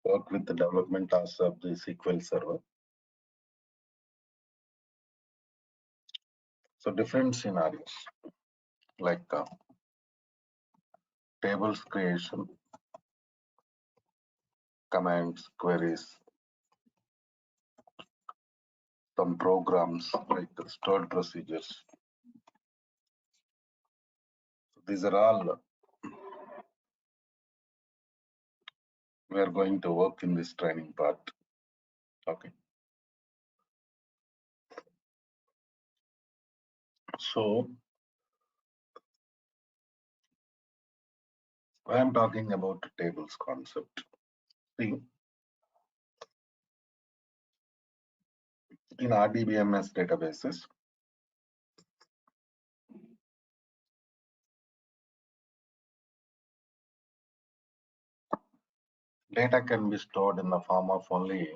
work with the development tasks of the SQL Server. So different scenarios like tables creation, commands, queries, some programs like the stored procedures. So these are all we are going to work in this training part. Okay. So I am talking about the tables concept. See, in RDBMS databases, data can be stored in the form of only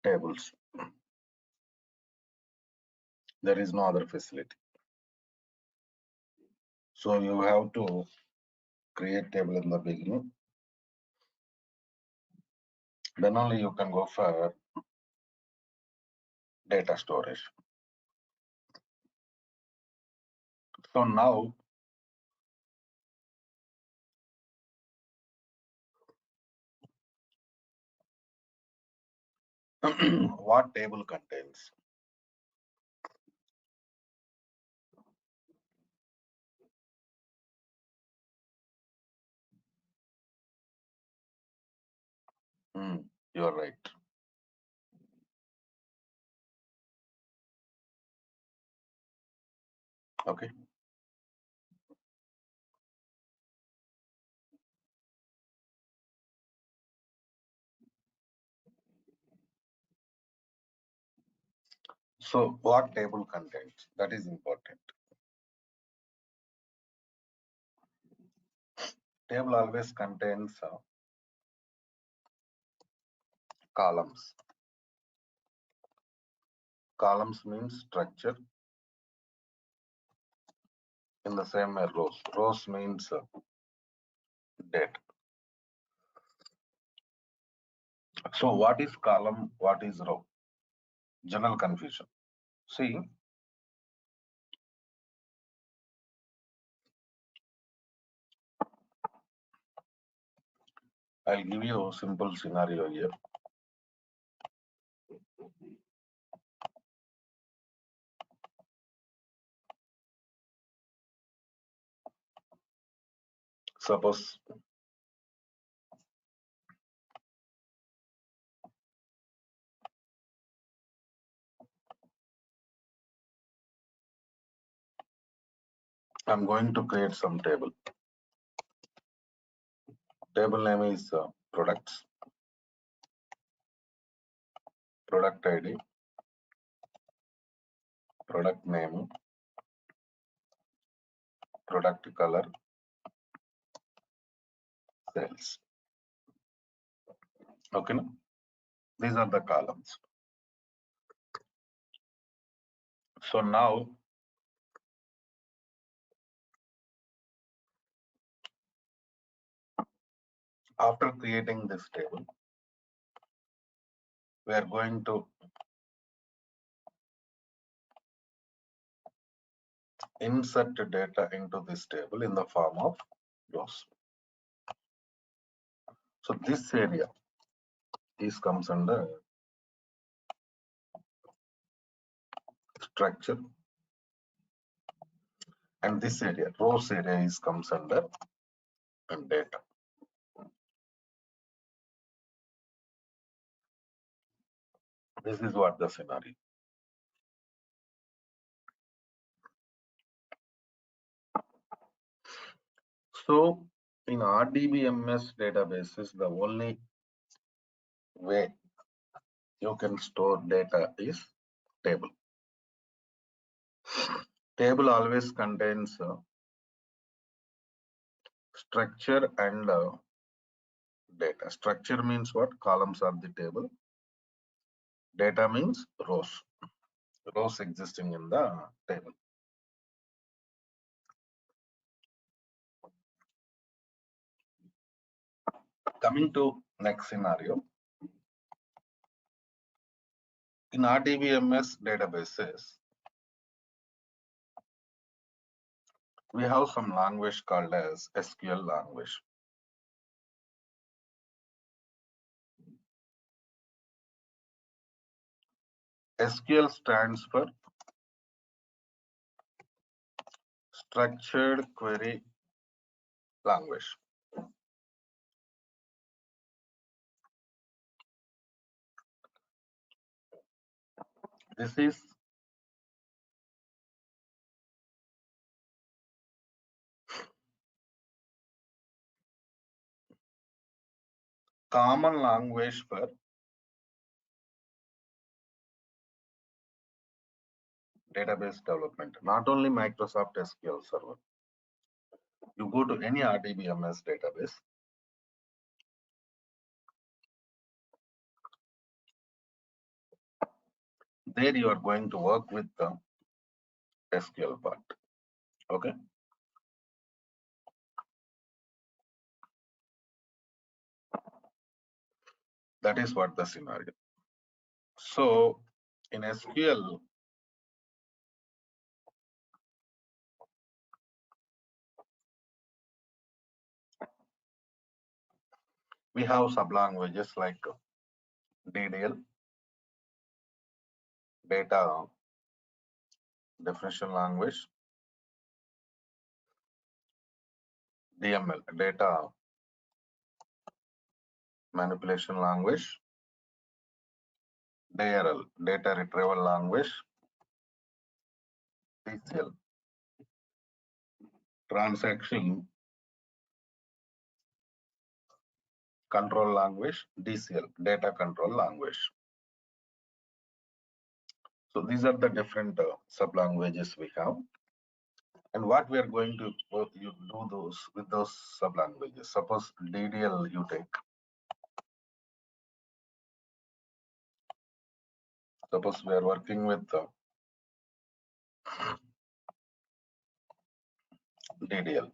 tables. There is no other facility. So you have to create table in the beginning. Then only you can go for data storage. So now what table contains? You are right. Okay. So what table contains? That is important. Table always contains columns. Columns means structure. In the same way, rows. Rows means date. So what is column? What is row? General confusion. See, I'll give you a simple scenario here. Suppose I'm going to create some table. Table name is products, product ID, product name, product color, sales. Okay, no? These are the columns. So now after creating this table, we are going to insert data into this table in the form of rows. So this area comes under structure, and this area, rows area, comes under data. This is what the scenario. So in RDBMS databases, the only way you can store data is table. Table always contains structure and data. Structure means what? Columns are the table. Data means rows. Rows existing in the table. Coming to next scenario. In RDBMS databases, we have some language called as SQL language. SQL stands for Structured Query Language. This is common language for database development, not only Microsoft SQL Server. You go to any RDBMS database, there you are going to work with the SQL part. Okay. That is what the scenario. So in SQL, we have sub-languages like DDL, data definition language, DML, data manipulation language, DRL, data retrieval language, TCL, transaction control language, DCL, data control language. So these are the different sub-languages we have. And what we are going to you do those with those sub-languages. Suppose DDL you take. Suppose we are working with DDL.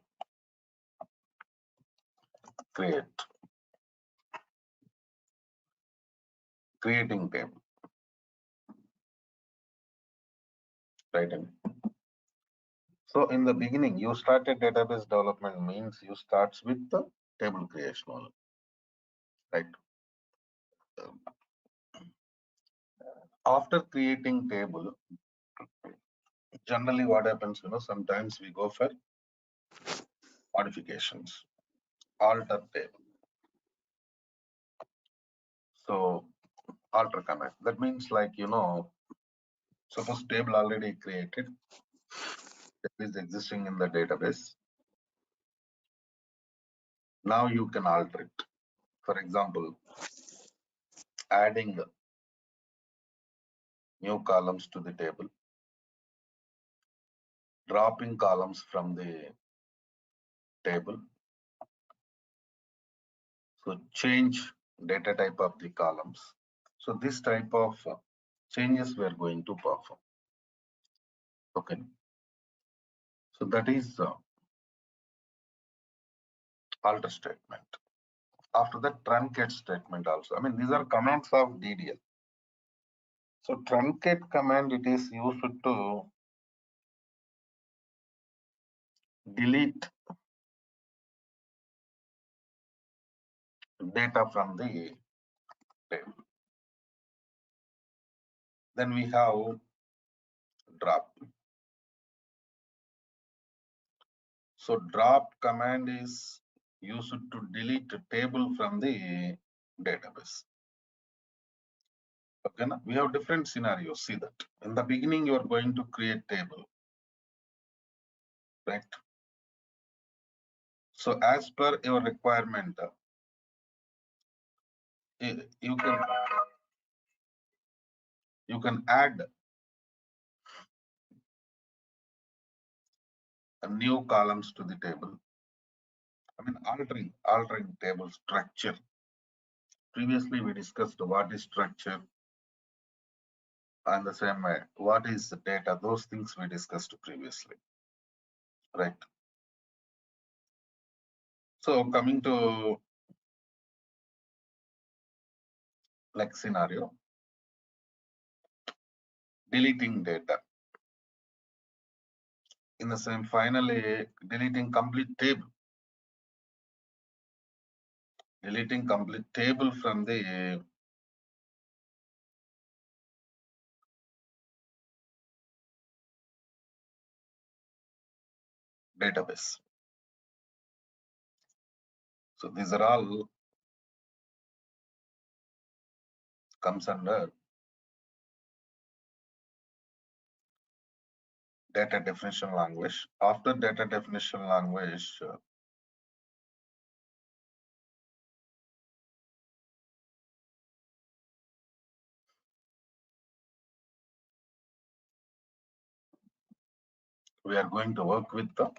Creating table. Right. So in the beginning, you started database development means you starts with the table creation only. Right. After creating table, generally what happens, sometimes we go for modifications, alter table. So alter command. That means like, suppose table already created, that is existing in the database. Now you can alter it. For example, adding new columns to the table, dropping columns from the table. So change data type of the columns. So this type of changes we are going to perform. Okay. So that is alter statement. After that, truncate statement also. I mean, these are commands of DDL. So truncate command, it is used to delete data from the table. Then we have drop. So drop command is used to delete a table from the database. Okay, now we have different scenarios. See that in the beginning you are going to create table, right? So as per your requirement, you can add a new columns to the table. I mean altering table structure. Previously we discussed what is structure and the same way what is the data. Those things we discussed previously, right? So coming to like scenario, deleting data. In the same, finally deleting complete table. Deleting complete table from the database. So these are all comes under data definition language. After data definition language, we are going to work with the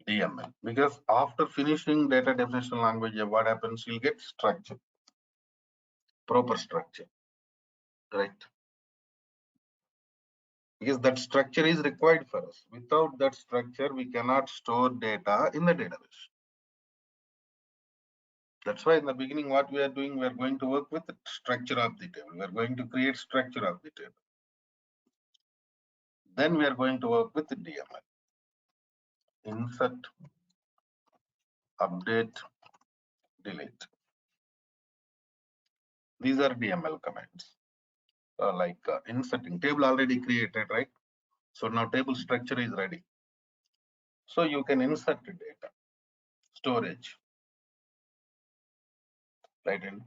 DML, because after finishing data definition language, what happens? You'll get structure, proper structure, right? Because that structure is required for us. Without that structure, we cannot store data in the database. That's why in the beginning, what we are doing, we are going to work with the structure of the table. We are going to create structure of the table. Then we are going to work with the DML. Insert, update, delete. These are DML commands. Like inserting table already created, right? So now table structure is ready. So you can insert the data, storage, right? In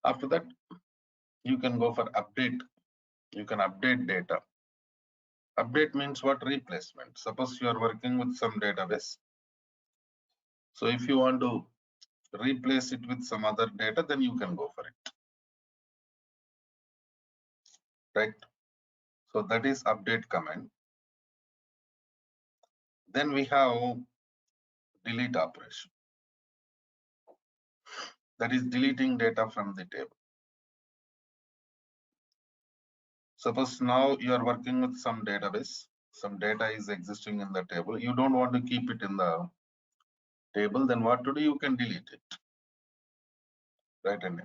after that, you can go for update. You can update data. Update means what? Replacement. Suppose you are working with some database. So if you want to replace it with some other data, then you can go for it. right? So that is update command. Then we have delete operation. That is deleting data from the table. Suppose now you are working with some database, some data is existing in the table. You don't want to keep it in the table, then what to do? You can delete it, right? And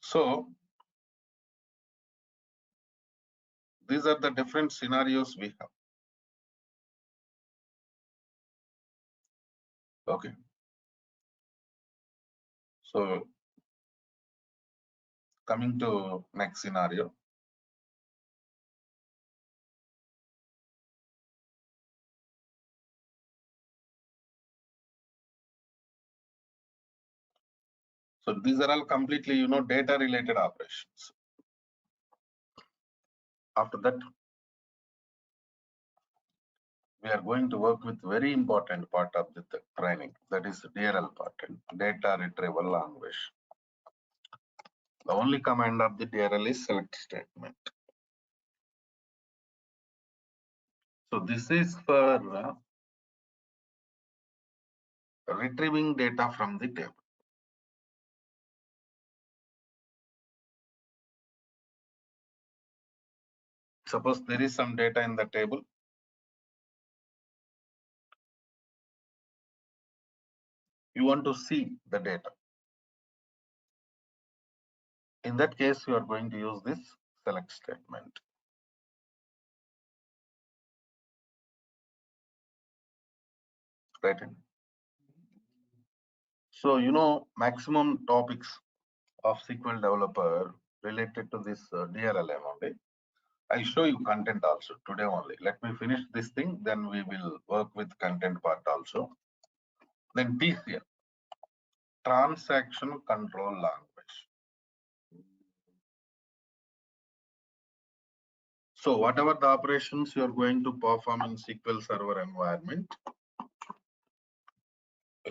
so these are the different scenarios we have. Okay. So coming to next scenario. So these are all completely, data related operations. After that, we are going to work with very important part of the training. That is DRL part, data retrieval language. The only command of the DRL is select statement. So this is for retrieving data from the table. Suppose there is some data in the table. You want to see the data. In that case, you are going to use this select statement. Right. So, maximum topics of SQL developer related to this DRLM only. I'll show you content also today only. Let me finish this thing, then we will work with content part also. Then TCL, transaction control language. So whatever the operations you are going to perform in SQL Server environment,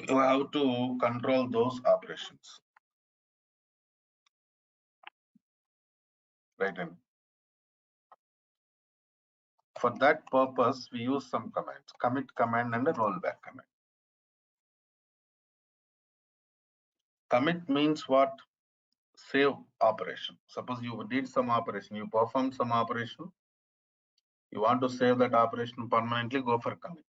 you have to control those operations. Right. And for that purpose, we use some commands, commit command and a rollback command. Commit means what? Save operation. Suppose you did some operation, you performed some operation, you want to save that operation permanently, go for commit.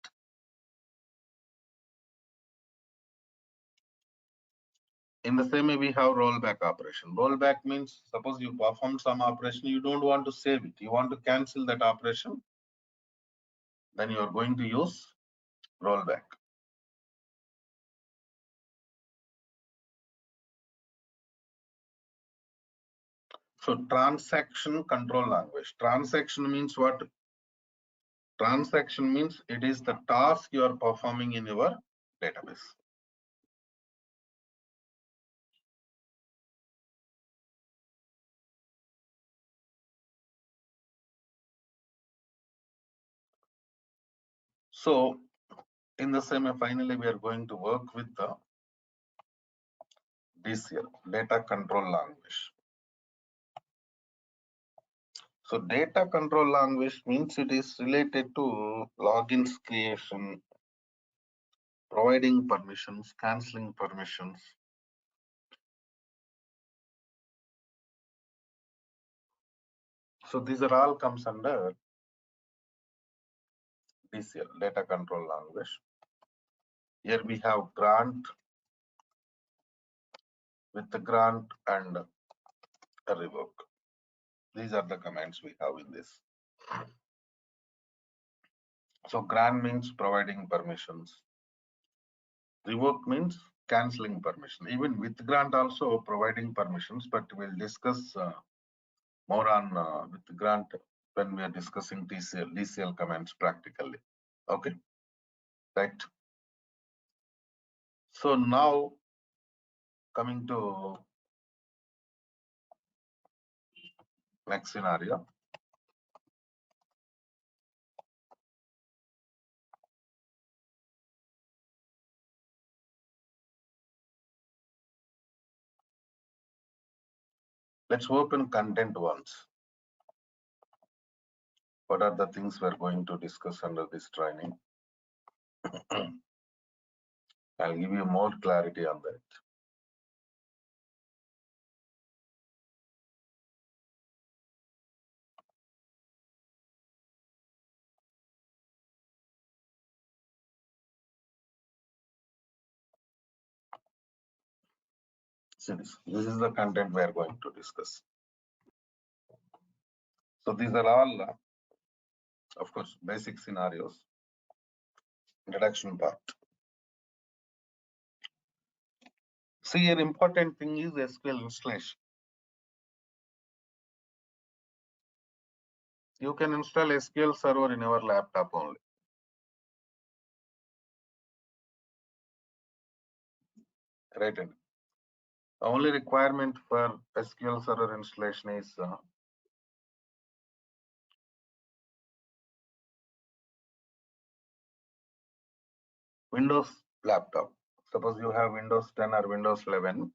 In the same way, we have rollback operation. Rollback means suppose you perform some operation, you don't want to save it, you want to cancel that operation, then you are going to use rollback. So transaction control language. Transaction means what? Transaction means it is the task you are performing in your database. So in the same way, finally, we are going to work with the DCL, data control language. So data control language means it is related to logins creation, providing permissions, canceling permissions. So these are all comes under DCL, data control language. Here we have grant, with the grant and a revoke. These are the commands we have in this. So grant means providing permissions. Revoke means canceling permission. Even with grant also providing permissions, but we'll discuss more on with grant when we are discussing DCL commands practically. Okay, right. So now coming to next scenario. Let's open content once. What are the things we're going to discuss under this training? I'll give you more clarity on that. See this is the content we are going to discuss. So these are all, of course, basic scenarios. Introduction part. See, an important thing is SQL installation. You can install SQL Server in your laptop only. Right. The only requirement for SQL Server installation is Windows laptop. Suppose you have Windows 10 or Windows 11,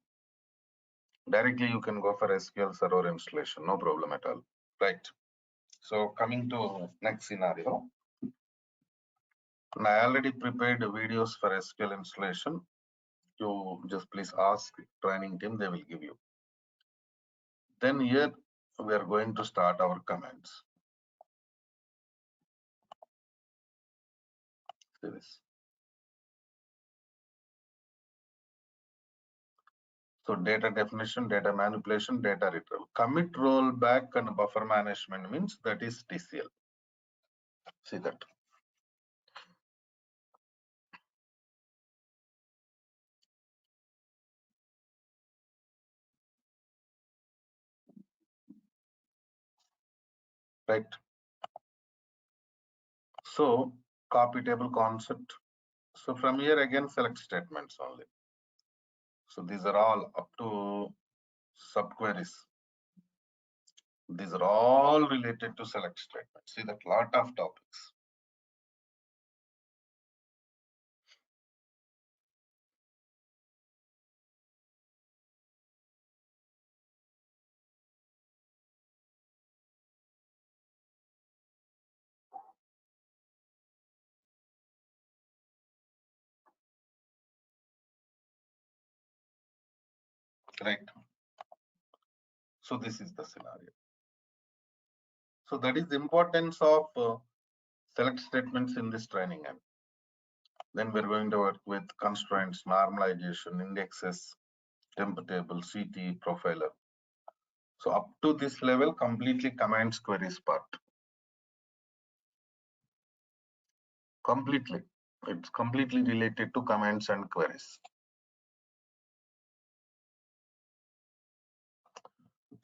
directly you can go for SQL Server installation, no problem at all. Right. So coming to next scenario. I already prepared videos for SQL installation. You just please ask training team, they will give you. Then here we are going to start our commands. See this. So data definition, data manipulation, data retrieval. Commit rollback and buffer management means that is TCL. See that. Right. So copy table concept. So from here again select statements only. So these are all up to subqueries. These are all related to select statements. See that lot of topics. Right. So this is the scenario. So that is the importance of select statements in this training. And then we're going to work with constraints, normalization, indexes, temp table, CT, profiler. So up to this level, completely commands queries part. Completely. It's completely related to commands and queries.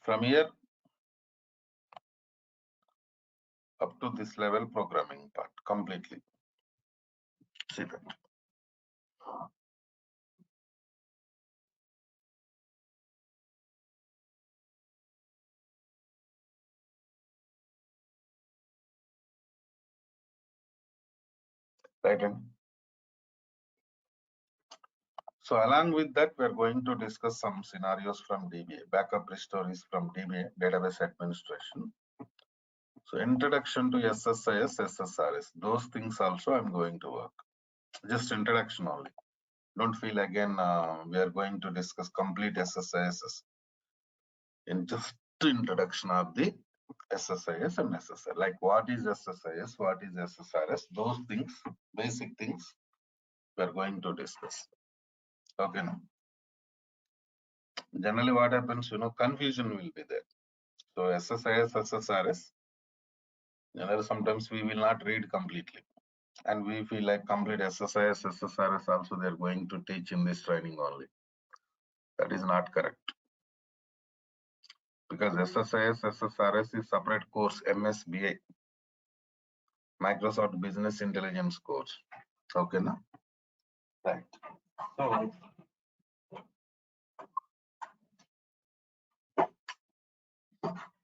From here up to this level, programming part completely. See that. Right. So along with that, we're going to discuss some scenarios from DBA, backup restore is from DBA, database administration. So introduction to SSIS, SSRS, those things also I'm going to work. Just introduction only. Don't feel again we are going to discuss complete SSIS in just introduction of the SSIS and SSR. Like what is SSIS, what is SSRS, those things, basic things we are going to discuss. Okay, now. Generally what happens, confusion will be there. So SSIS, SSRS, sometimes we will not read completely. And we feel like complete SSIS, SSRS also they're going to teach in this training only. That is not correct. Because SSIS, SSRS is separate course, MSBA, Microsoft Business Intelligence course. Okay, na? Right. So,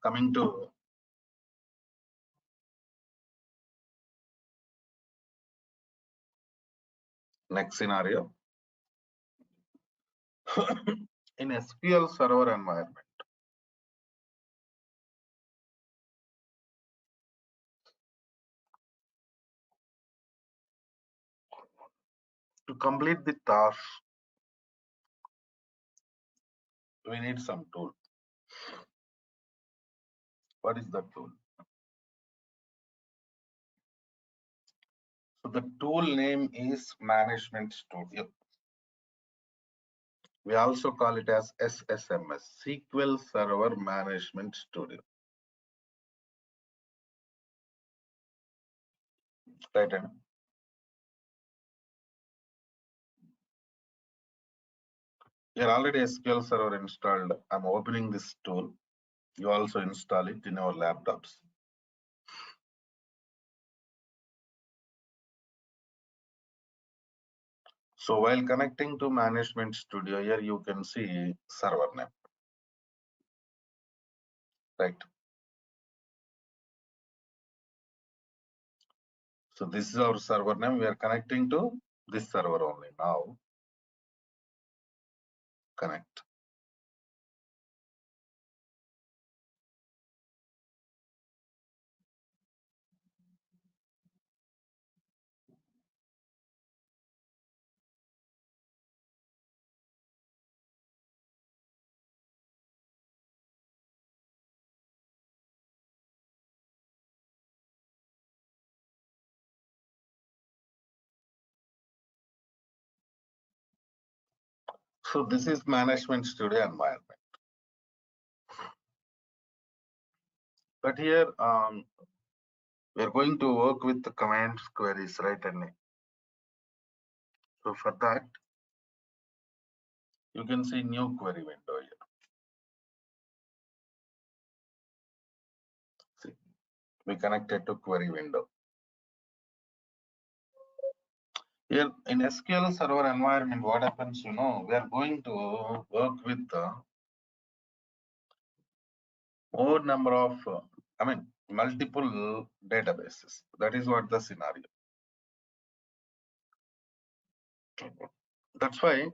coming to next scenario. In SQL Server environment, To complete the task, we need some tool. What is the tool? So the tool name is Management Studio. We also call it as SSMS, SQL Server Management Studio. Right. And you're already SQL Server installed. I'm opening this tool. You also install it in our laptops. So while connecting to Management Studio, here you can see server name. Right. So this is our server name. We are connecting to this server only. Now connect. So this is Management Studio environment. But here we are going to work with the commands queries, right? And so for that, you can see new query window here. See, we connected to query window. Here in SQL Server environment, what happens, we are going to work with more number of, multiple databases. That is what the scenario. That's why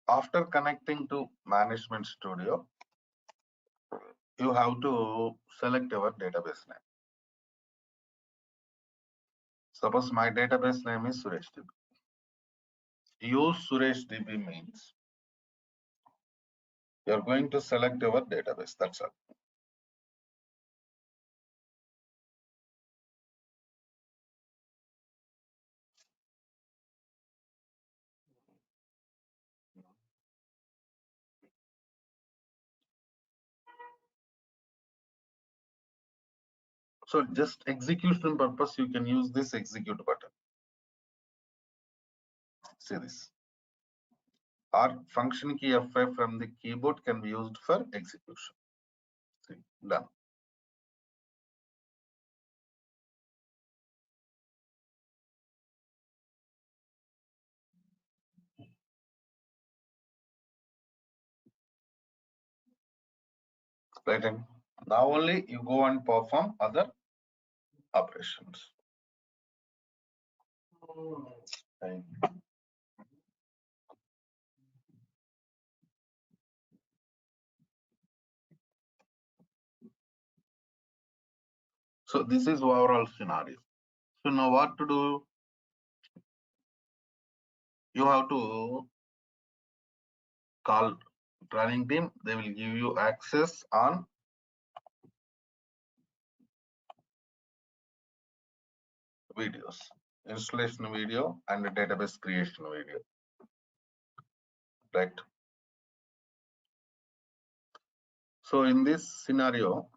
after connecting to Management Studio, you have to select your database name. Suppose my database name is Suresh DB. Use Suresh DB means you are going to select your database. That's all. So just execution purpose, you can use this execute button. See this. Or function key F5 from the keyboard can be used for execution. See, done. Right. And now only you go and perform other operations. Right. So this is overall scenario. So now what to do? You have to call running team. They will give you access on videos, installation video and database creation video. Right. So in this scenario,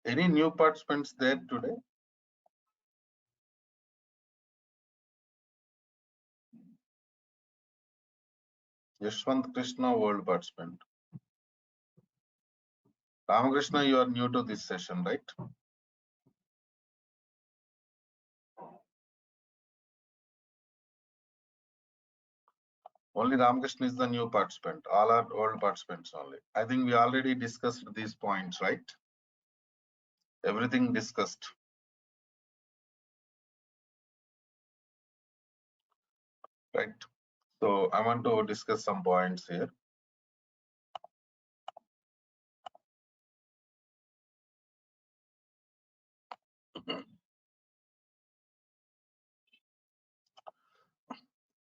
any new participants there today? Yashwant Krishna, world participant. Ramakrishna, you are new to this session, right? Only Ramakrishna is the new participant. All are old participants only. I think we already discussed these points, right? Everything discussed. Right. So I want to discuss some points here.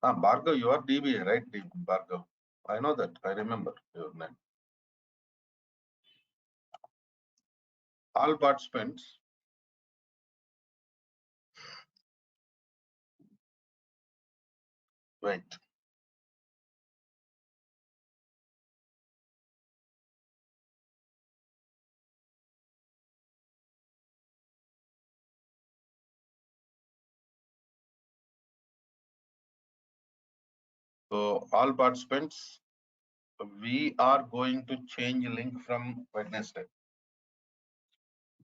Bhargav, you are DBA, right? Bhargav. I know that. I remember your name. All participants. Wait. So all participants, we are going to change link from Wednesday.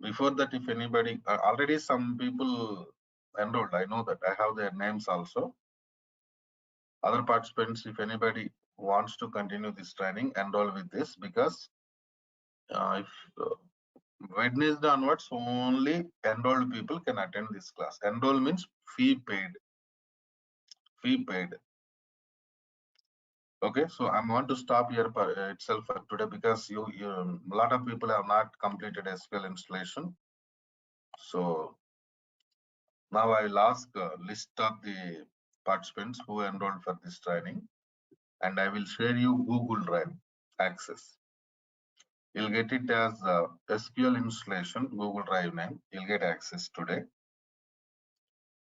Before that, if anybody, already some people enrolled, I know that. I have their names also. Other participants, if anybody wants to continue this training, enroll with this, because if Wednesday onwards, only enrolled people can attend this class. Enroll means fee paid. Fee paid. Okay, so I want to stop here itself for today, because a lot of people have not completed SQL installation. So now I will ask a list of the participants who enrolled for this training, and I will share you Google Drive access. You'll get it as SQL installation, Google Drive name. You'll get access today.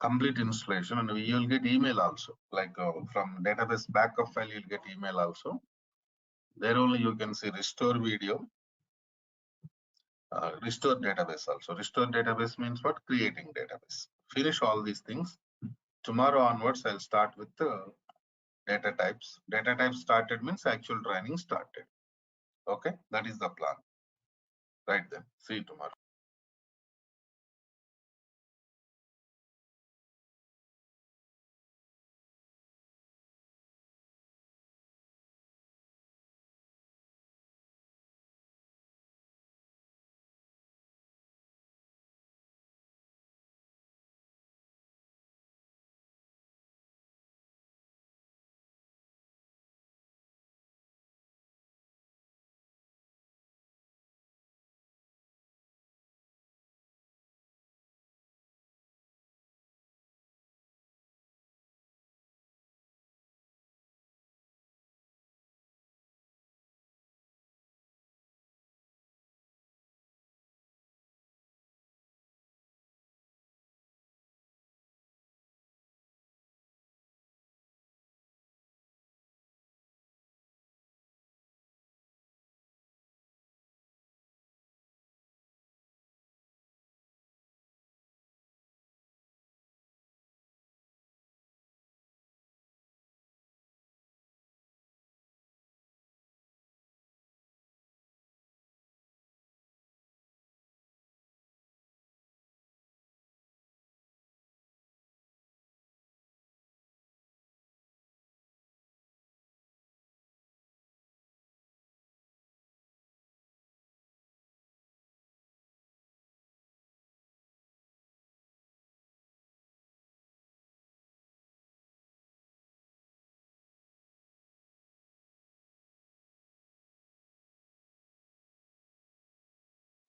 Complete installation, and you'll get email also. Like from database backup file, you'll get email also. There only you can see restore video, restore database also. Restore database means what? Creating database. Finish all these things. Tomorrow onwards, I'll start with the data types. Data types started means actual training started. Okay, that is the plan. Right then. See you tomorrow.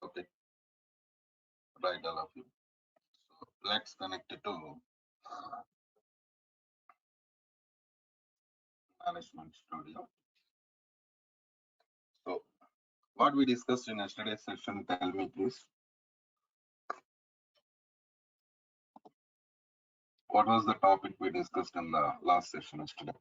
Okay, right, all of you. So let's connect it to management studio. So what we discussed in yesterday's session, tell me please. What was the topic we discussed in the last session yesterday?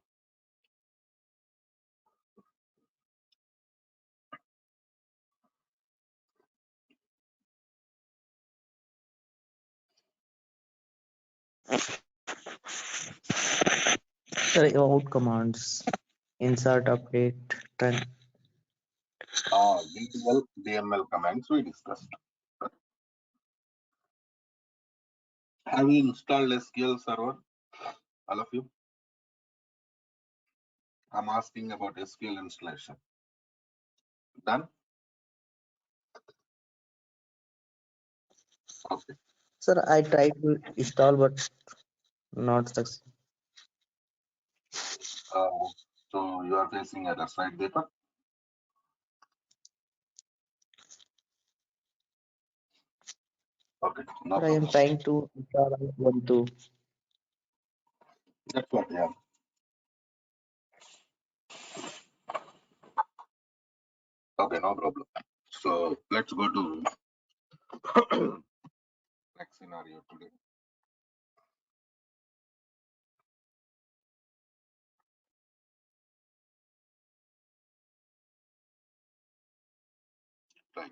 Sir, out commands, insert, update, run. DTL, DML commands we discussed. Have you installed SQL Server? All of you? I'm asking about SQL installation. Done? Okay. Sir, I tried to install but not success. So you are facing errors, right, Deepak? Okay, no Sir, I am problem. trying to install on Ubuntu. That's what, yeah. Okay, no problem. So let's go to next scenario today. Right.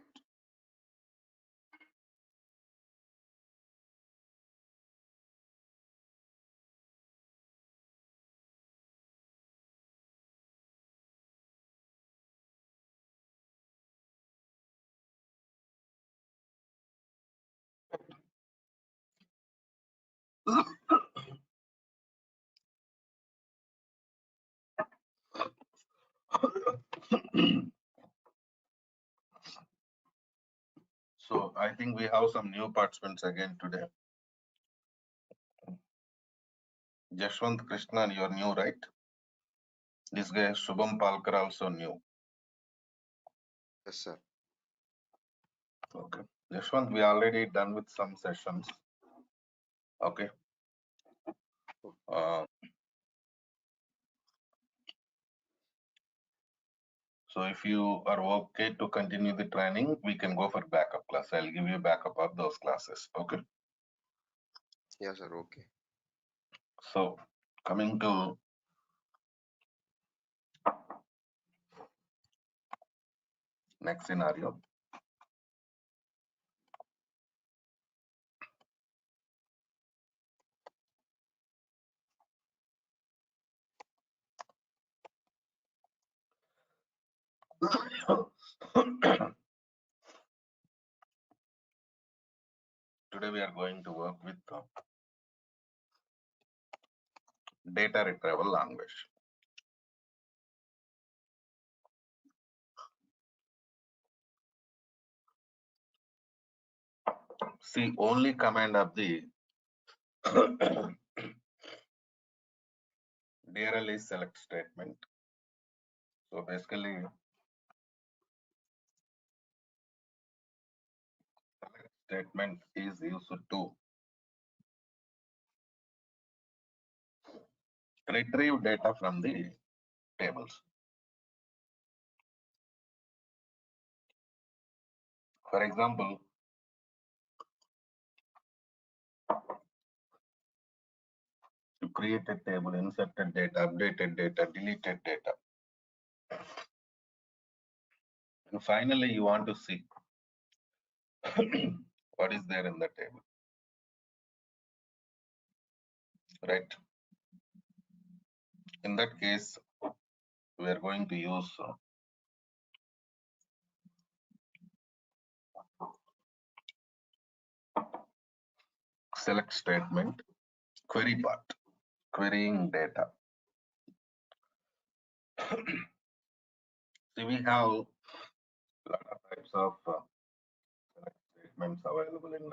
So I think we have some new participants again today. Jashwant Krishnan, you're new, right? This guy Shubham Palkar also new. Yes, sir. Okay. Jashwant, we already done with some sessions. Okay. Uh, so if you are okay to continue the training, we can go for backup class. I'll give you backup of those classes. Okay. Yes, sir. Okay. So coming to next scenario. Today we are going to work with data retrieval language. See, only command of the DRL is select statement. So basically, select statement is used to retrieve data from the tables. For example, you create a table, inserted data, updated data, deleted data. And finally, you want to see what is there in the table, right? In that case, we are going to use select statement, query part, querying data. See, we have a lot of types of select statements available in